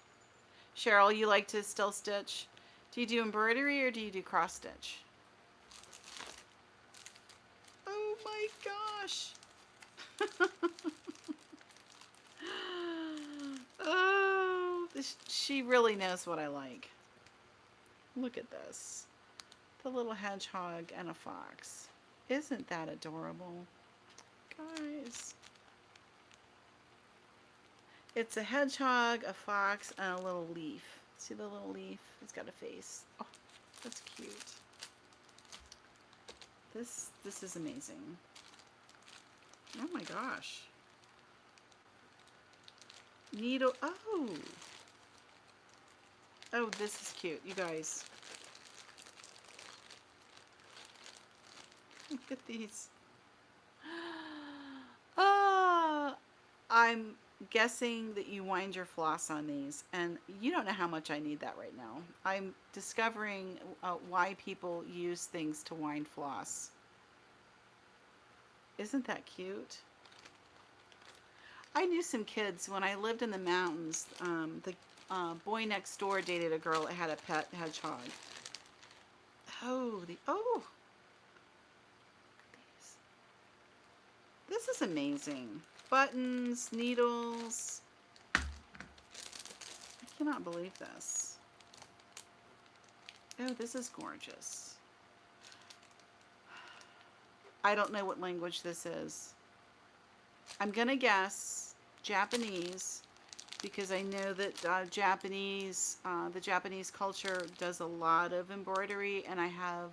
Cheryl, you like to still stitch? Do you do embroidery or do you do cross stitch? Oh my gosh. Oh, she really knows what I like. Look at this. The little hedgehog and a fox. Isn't that adorable? Guys. It's a hedgehog, a fox, and a little leaf. See the little leaf? It's got a face. Oh, that's cute. This is amazing. Oh my gosh. Needle. Oh. Oh, this is cute, you guys. Look at these. Oh, I'm guessing that you wind your floss on these, and you don't know how much I need that right now. I'm discovering why people use things to wind floss. Isn't that cute? I knew some kids when I lived in the mountains. The boy next door dated a girl that had a pet hedgehog. Oh, oh. This is amazing. Buttons, needles. I cannot believe this. Oh, this is gorgeous. I don't know what language this is. I'm gonna guess Japanese because I know that the Japanese culture does a lot of embroidery, and I have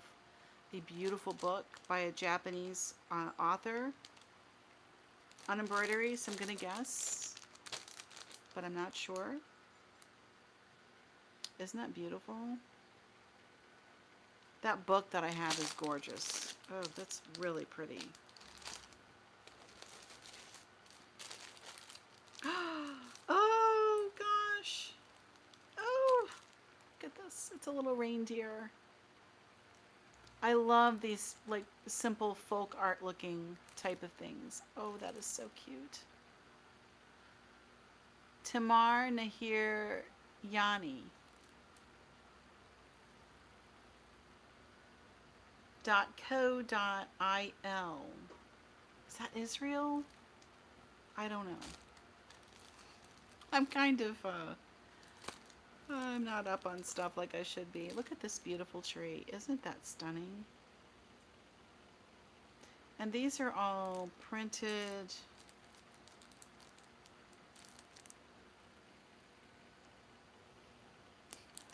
a beautiful book by a Japanese author on embroidery, so I'm gonna guess, but I'm not sure. Isn't that beautiful? That book that I have is gorgeous. Oh, that's really pretty. Oh gosh. Oh, look at this. It's a little reindeer. I love these like simple folk art looking type of things. Oh, that is so cute. Tamar Nahir Yani. .co.il. Is that Israel? I don't know. I'm kind of I'm not up on stuff like I should be. Look at this beautiful tree. Isn't that stunning? And these are all printed.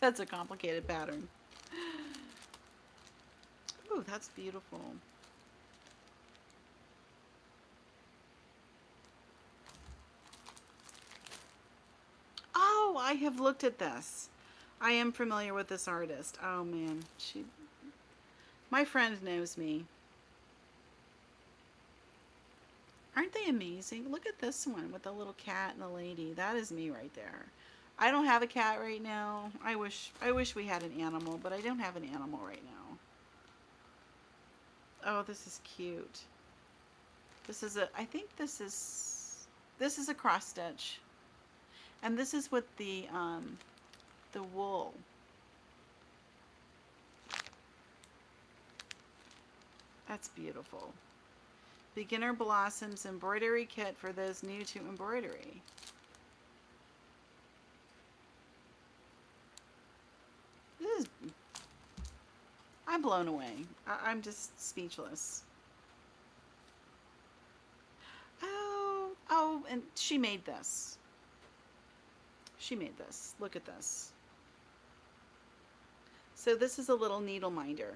That's a complicated pattern. Ooh, that's beautiful. Oh, I have looked at this. I am familiar with this artist. Oh man, my friend knows me. Aren't they amazing? Look at this one with the little cat and the lady. That is me right there. I don't have a cat right now. I wish we had an animal, but I don't have an animal right now. Oh, this is cute. I think this is a cross stitch. And this is with the wool. That's beautiful. Beginner Blossoms embroidery kit for those new to embroidery. This is, I'm blown away. I'm just speechless. Oh, and she made this. She made this. Look at this. So this is a little needle minder.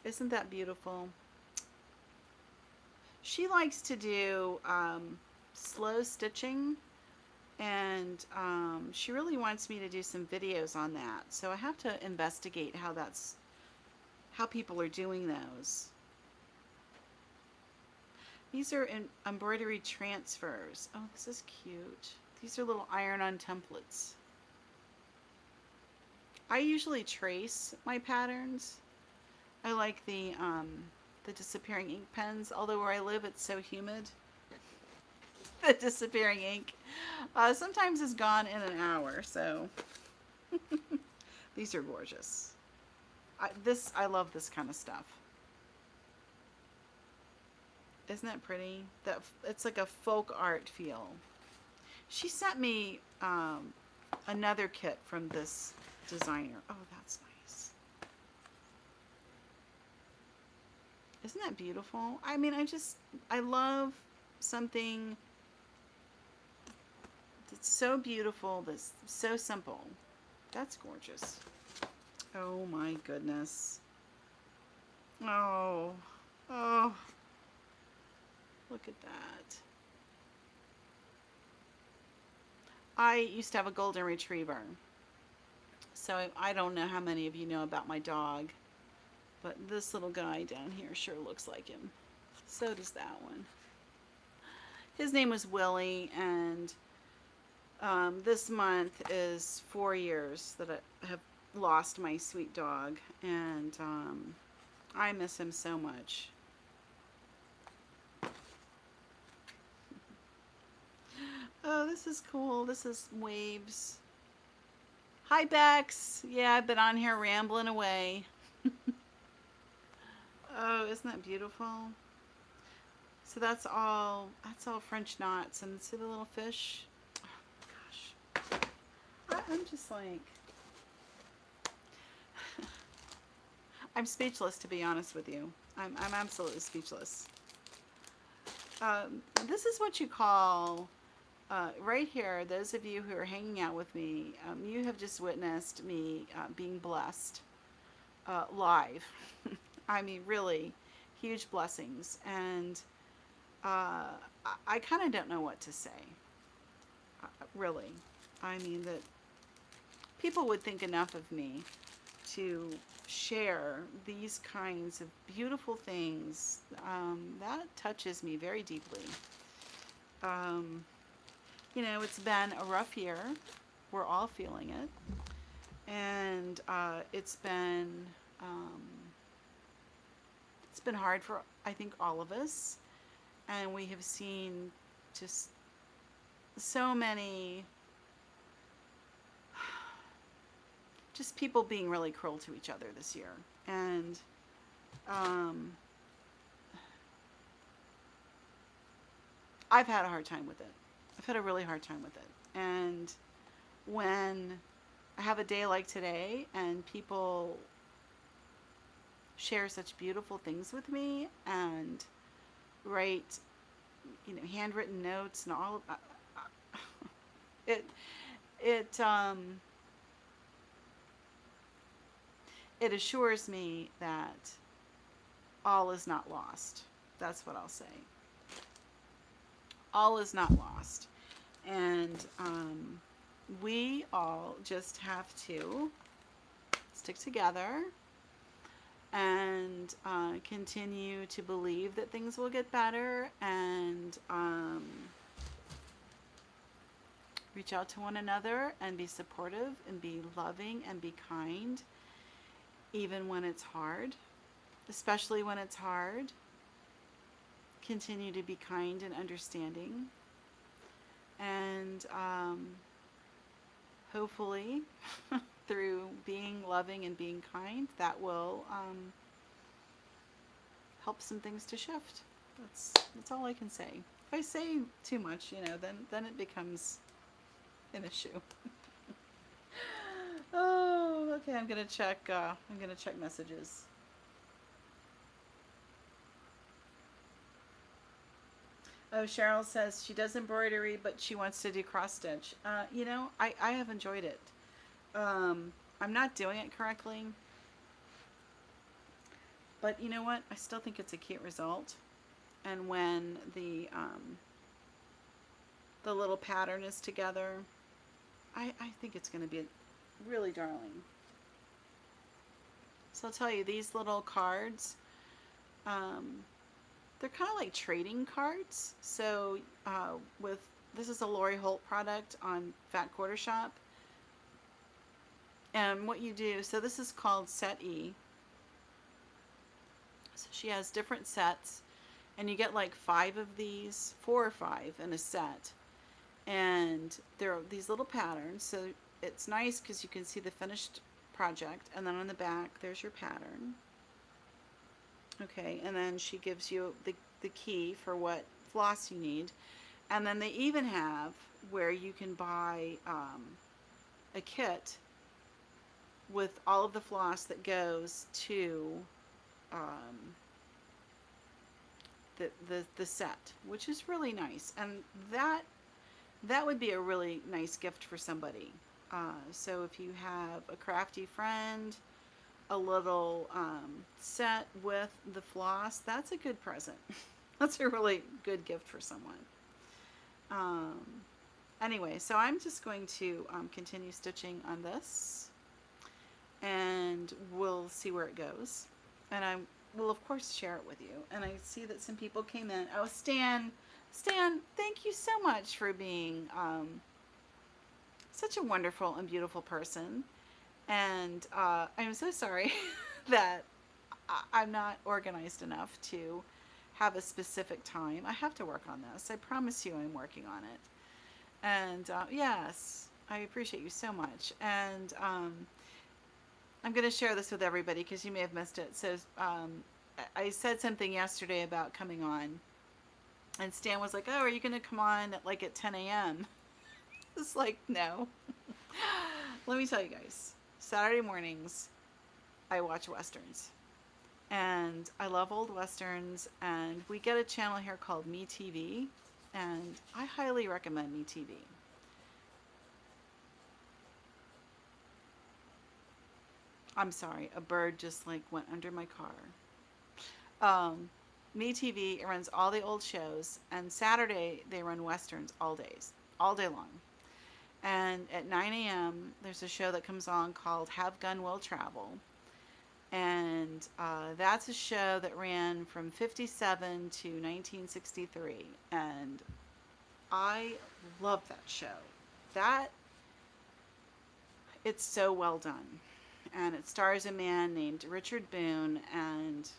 Isn't that beautiful? She likes to do slow stitching, and she really wants me to do some videos on that. So I have to investigate how people are doing those. These are embroidery transfers. Oh, this is cute. These are little iron-on templates. I usually trace my patterns. I like the disappearing ink pens, although where I live it's so humid. The disappearing ink sometimes is gone in an hour, so these are gorgeous. I love this kind of stuff. Isn't that pretty? It's like a folk art feel. She sent me another kit from this designer. Oh, that's nice. Isn't that beautiful? I mean, I love something that's so beautiful, that's so simple. That's gorgeous. Oh my goodness. Oh, oh, look at that. I used to have a golden retriever. So I don't know how many of you know about my dog, but this little guy down here sure looks like him. So does that one. His name was Willie, and this month is 4 years that I have lost my sweet dog, and I miss him so much. Oh, this is cool. This is waves. Hi, Bex. Yeah, I've been on here rambling away. Oh, isn't that beautiful? So that's all French knots, and see the little fish? Oh gosh. I'm just like I'm speechless, to be honest with you. I'm absolutely speechless. This is what you call right here, those of you who are hanging out with me, you have just witnessed me being blessed live. I mean, really huge blessings. And I kind of don't know what to say, really. I mean, that people would think enough of me to share these kinds of beautiful things. That touches me very deeply. You know, it's been a rough year. We're all feeling it. And it's been hard for, I think, all of us. And we have seen just so many just people being really cruel to each other this year. And I've had a hard time with it. I've had a really hard time with it. And when I have a day like today and people share such beautiful things with me and write, you know, handwritten notes and all of it assures me that all is not lost. That's what I'll say. All is not lost. And we all just have to stick together and continue to believe that things will get better, and reach out to one another and be supportive and be loving and be kind, even when it's hard, especially when it's hard. Continue to be kind and understanding, and hopefully through being loving and being kind, that will help some things to shift. That's all I can say. If I say too much, then it becomes an issue. Oh, okay. I'm gonna check. I'm gonna check messages. Oh, Cheryl says she does embroidery, but she wants to do cross stitch. I have enjoyed it. I'm not doing it correctly, but you know what? I still think it's a cute result. And when the little pattern is together, I think it's going to be really darling. So I'll tell you, these little cards, they're kind of like trading cards. So this is a Lori Holt product on Fat Quarter Shop. And what you do, so this is called Set E. So she has different sets, and you get like 5 of these, 4 or 5 in a set. And there are these little patterns, so it's nice because you can see the finished project, and then on the back there's your pattern. Okay, and then she gives you the key for what floss you need. And then they even have where you can buy a kit with all of the floss that goes to the set, which is really nice. And that would be a really nice gift for somebody. So if you have a crafty friend, a little set with the floss, that's a good present. That's a really good gift for someone. Anyway, so I'm just going to continue stitching on this, and we'll see where it goes. And I will, of course, share it with you. And I see that some people came in. Oh, Stan, thank you so much for being such a wonderful and beautiful person. And I'm so sorry that I'm not organized enough to have a specific time. I have to work on this. I promise you I'm working on it. And yes, I appreciate you so much. And I'm going to share this with everybody because you may have missed it. So I said something yesterday about coming on. And Stan was like, oh, are you going to come on at 10 a.m.? It's like, no. Let me tell you guys. Saturday mornings, I watch Westerns. And I love old Westerns. And we get a channel here called Me TV. And I highly recommend Me TV. I'm sorry, a bird just went under my car. Me TV runs all the old shows, and Saturday they run Westerns all day long. And at 9 a.m. there's a show that comes on called Have Gun Will Travel. And that's a show that ran from 57 to 1963. And I love that show. It's so well done. And it stars a man named Richard Boone. And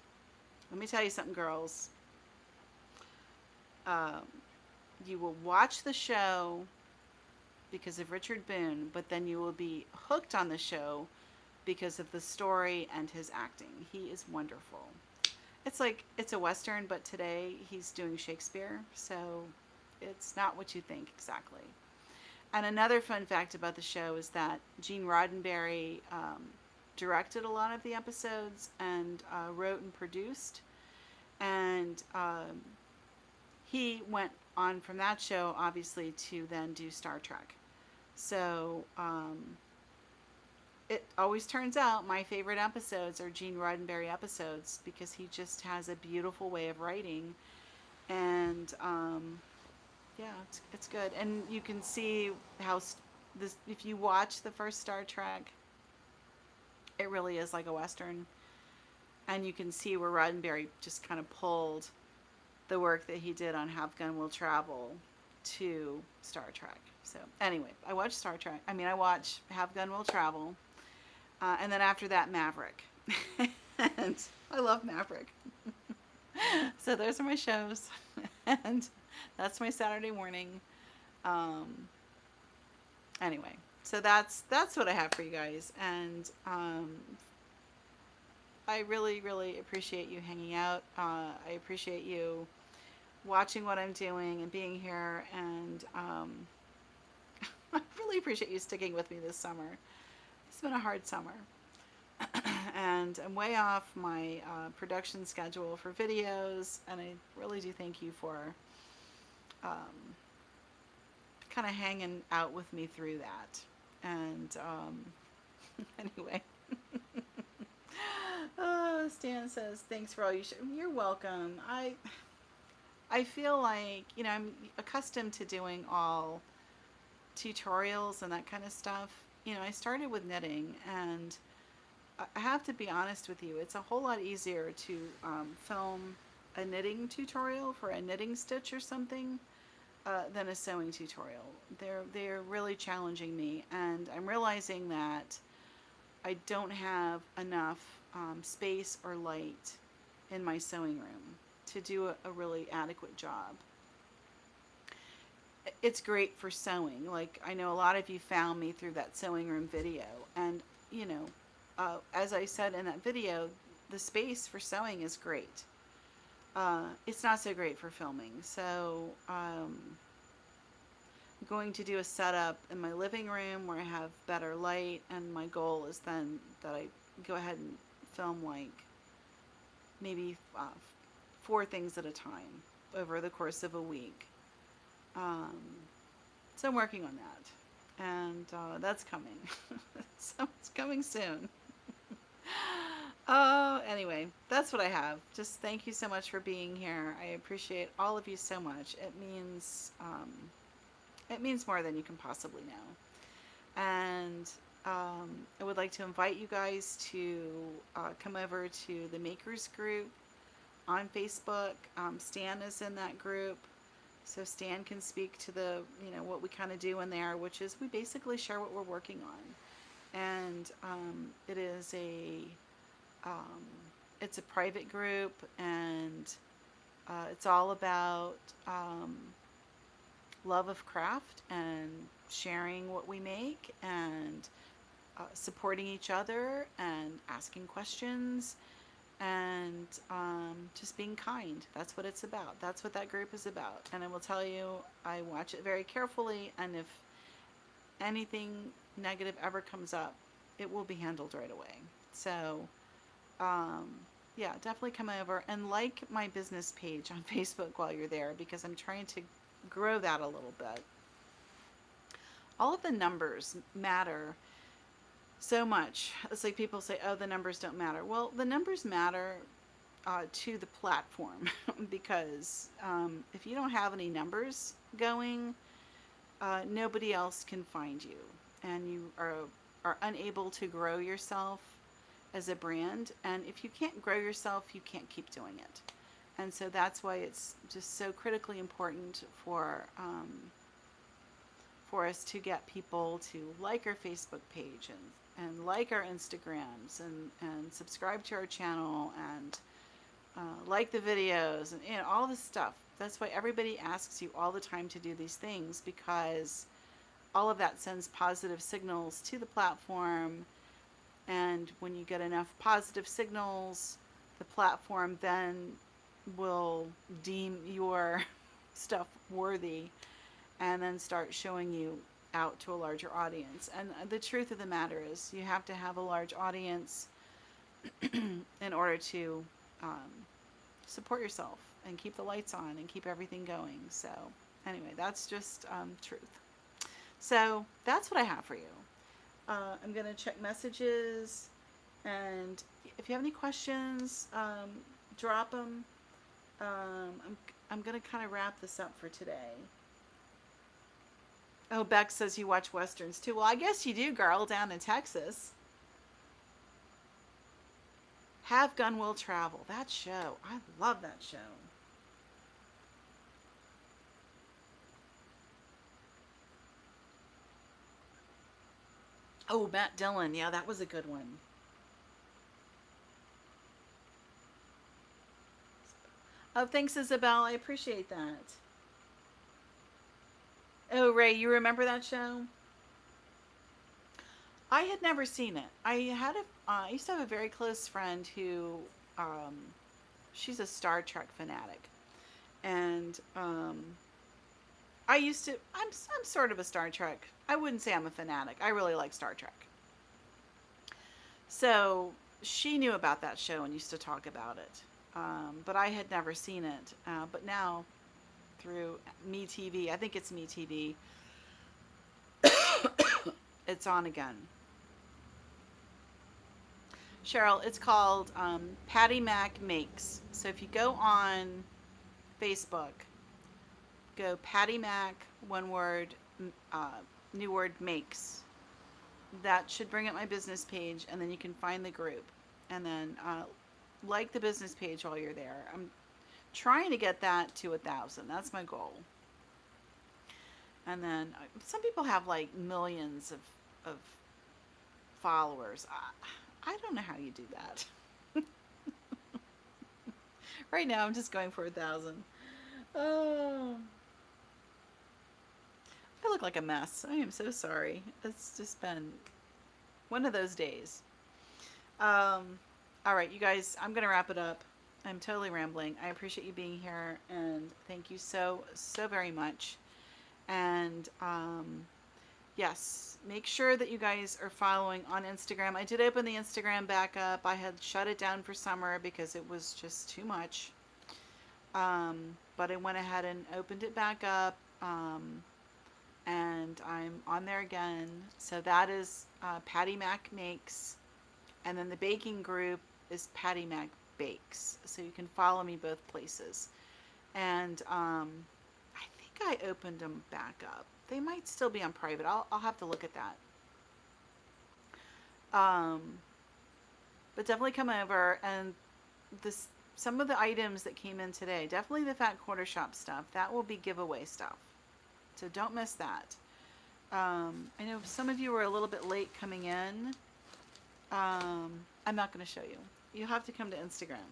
let me tell you something, girls. You will watch the show because of Richard Boone, but then you will be hooked on the show because of the story and his acting. He is wonderful. It's a Western, but today he's doing Shakespeare, so it's not what you think exactly. And another fun fact about the show is that Gene Roddenberry directed a lot of the episodes and wrote and produced. And he went on from that show, obviously, to then do Star Trek. So it always turns out my favorite episodes are Gene Roddenberry episodes because he just has a beautiful way of writing. And yeah, it's good. And you can see how if you watch the first Star Trek, it really is like a Western. And you can see where Roddenberry just kind of pulled the work that he did on Have Gun Will Travel to Star Trek. So anyway, I watch Have Gun Will Travel. And then after that, Maverick. And I love Maverick. So those are my shows. And that's my Saturday morning. Anyway, so that's what I have for you guys. And I really, really appreciate you hanging out. I appreciate you watching what I'm doing and being here. And I really appreciate you sticking with me this summer. It's been a hard summer. And I'm way off my production schedule for videos. And I really do thank you for um, kind of hanging out with me through that. And anyway. Stan says, thanks for all you You're welcome. I feel like, I'm accustomed to doing all tutorials and that kind of stuff. I started with knitting, and I have to be honest with you, it's a whole lot easier to film a knitting tutorial for a knitting stitch or something than a sewing tutorial. They're really challenging me, and I'm realizing that I don't have enough space or light in my sewing room to do a really adequate job. It's great for sewing. Like, I know a lot of you found me through that sewing room video, and as I said in that video, the space for sewing is great. It's not so great for filming. So I'm going to do a setup in my living room where I have better light, and my goal is then that I go ahead and film like maybe 4 things at a time over the course of a week. So I'm working on that, and that's coming. So it's coming soon. Oh, anyway, that's what I have. Just thank you so much for being here. I appreciate all of you so much. It means more than you can possibly know. And I would like to invite you guys to come over to the Makers group on Facebook. Stan is in that group, so Stan can speak to the what we kind of do in there, which is we basically share what we're working on. And it is it's a private group, and it's all about love of craft and sharing what we make, and supporting each other and asking questions, and just being kind. That's what it's about. That's what that group is about. And I will tell you, I watch it very carefully, and if anything negative ever comes up, it will be handled right away. So yeah, definitely come over and like my business page on Facebook while you're there, because I'm trying to grow that a little bit. All of the numbers matter so much. It's like people say, oh, the numbers don't matter. Well, the numbers matter to the platform because if you don't have any numbers going, nobody else can find you, and you are unable to grow yourself as a brand. And if you can't grow yourself, you can't keep doing it. And so that's why it's just so critically important for us to get people to like our Facebook page and like our Instagrams and subscribe to our channel and like the videos and all this stuff. That's why everybody asks you all the time to do these things, because all of that sends positive signals to the platform. And when you get enough positive signals, the platform then will deem your stuff worthy and then start showing you out to a larger audience. And the truth of the matter is, you have to have a large audience in order to support yourself and keep the lights on and keep everything going. So anyway, that's just truth. So that's what I have for you. I'm going to check messages, and if you have any questions, drop them. I'm going to kind of wrap this up for today. Oh, Beck says you watch Westerns too. Well, I guess you do, girl, down in Texas. Have Gun Will Travel. That show. I love that show. Oh, Matt Dillon. Yeah, that was a good one. Oh, thanks, Isabel. I appreciate that. Oh, Ray, you remember that show? I had never seen it. I used to have a very close friend who, um, she's a Star Trek fanatic, and I'm sort of a Star Trek. I wouldn't say I'm a fanatic. I really like Star Trek. So she knew about that show and used to talk about it. But I had never seen it. But now through Me TV, I think it's Me TV, it's on again. Cheryl, it's called Pattymac Makes. So if you go on Facebook, go Pattymac, one word, uh, new word, makes. That should bring up my business page, and then you can find the group. And then like the business page while you're there. I'm trying to get that to 1,000. That's my goal. And then some people have like millions of followers. I don't know how you do that. Right now, I'm just going for 1,000. Oh, I look like a mess. I am so sorry. It's just been one of those days. All right, you guys, I'm going to wrap it up. I'm totally rambling. I appreciate you being here, and thank you so, so very much. And yes, make sure that you guys are following on Instagram. I did open the Instagram back up. I had shut it down for summer because it was just too much. But I went ahead and opened it back up. And I'm on there again. So that is Pattymac Makes. And then the baking group is Pattymac Bakes. So you can follow me both places. And I think I opened them back up. They might still be on private. I'll have to look at that. But definitely come over, and this some of the items that came in today, definitely the Fat Quarter Shop stuff, that will be giveaway stuff. So don't miss that. I know some of you were a little bit late coming in. I'm not going to show you. You'll have to come to Instagram.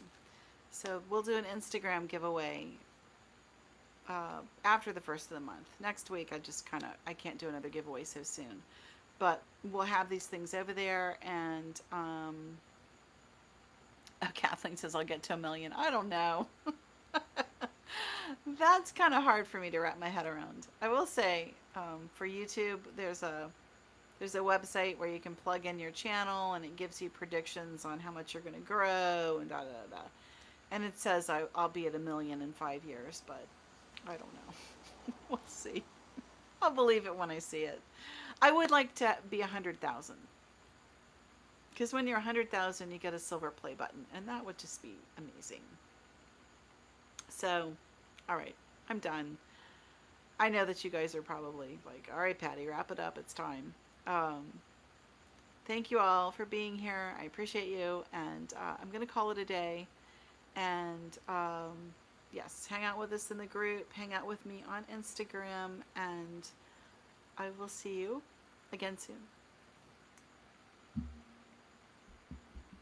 So we'll do an Instagram giveaway after the first of the month. Next week, I can't do another giveaway so soon. But we'll have these things over there, and oh, Kathleen says I'll get to 1 million. I don't know. That's kind of hard for me to wrap my head around. I will say, for YouTube, there's a website where you can plug in your channel, and it gives you predictions on how much you're going to grow and da da da. And it says I'll be at 1 million in 5 years, but I don't know. We'll see. I'll believe it when I see it. I would like to be 100,000. Because when you're 100,000, you get a silver play button, and that would just be amazing. So, all right, I'm done. I know that you guys are probably like, all right, Patty, wrap it up. It's time. Thank you all for being here. I appreciate you, and I'm going to call it a day. And yes, hang out with us in the group. Hang out with me on Instagram, and I will see you again soon.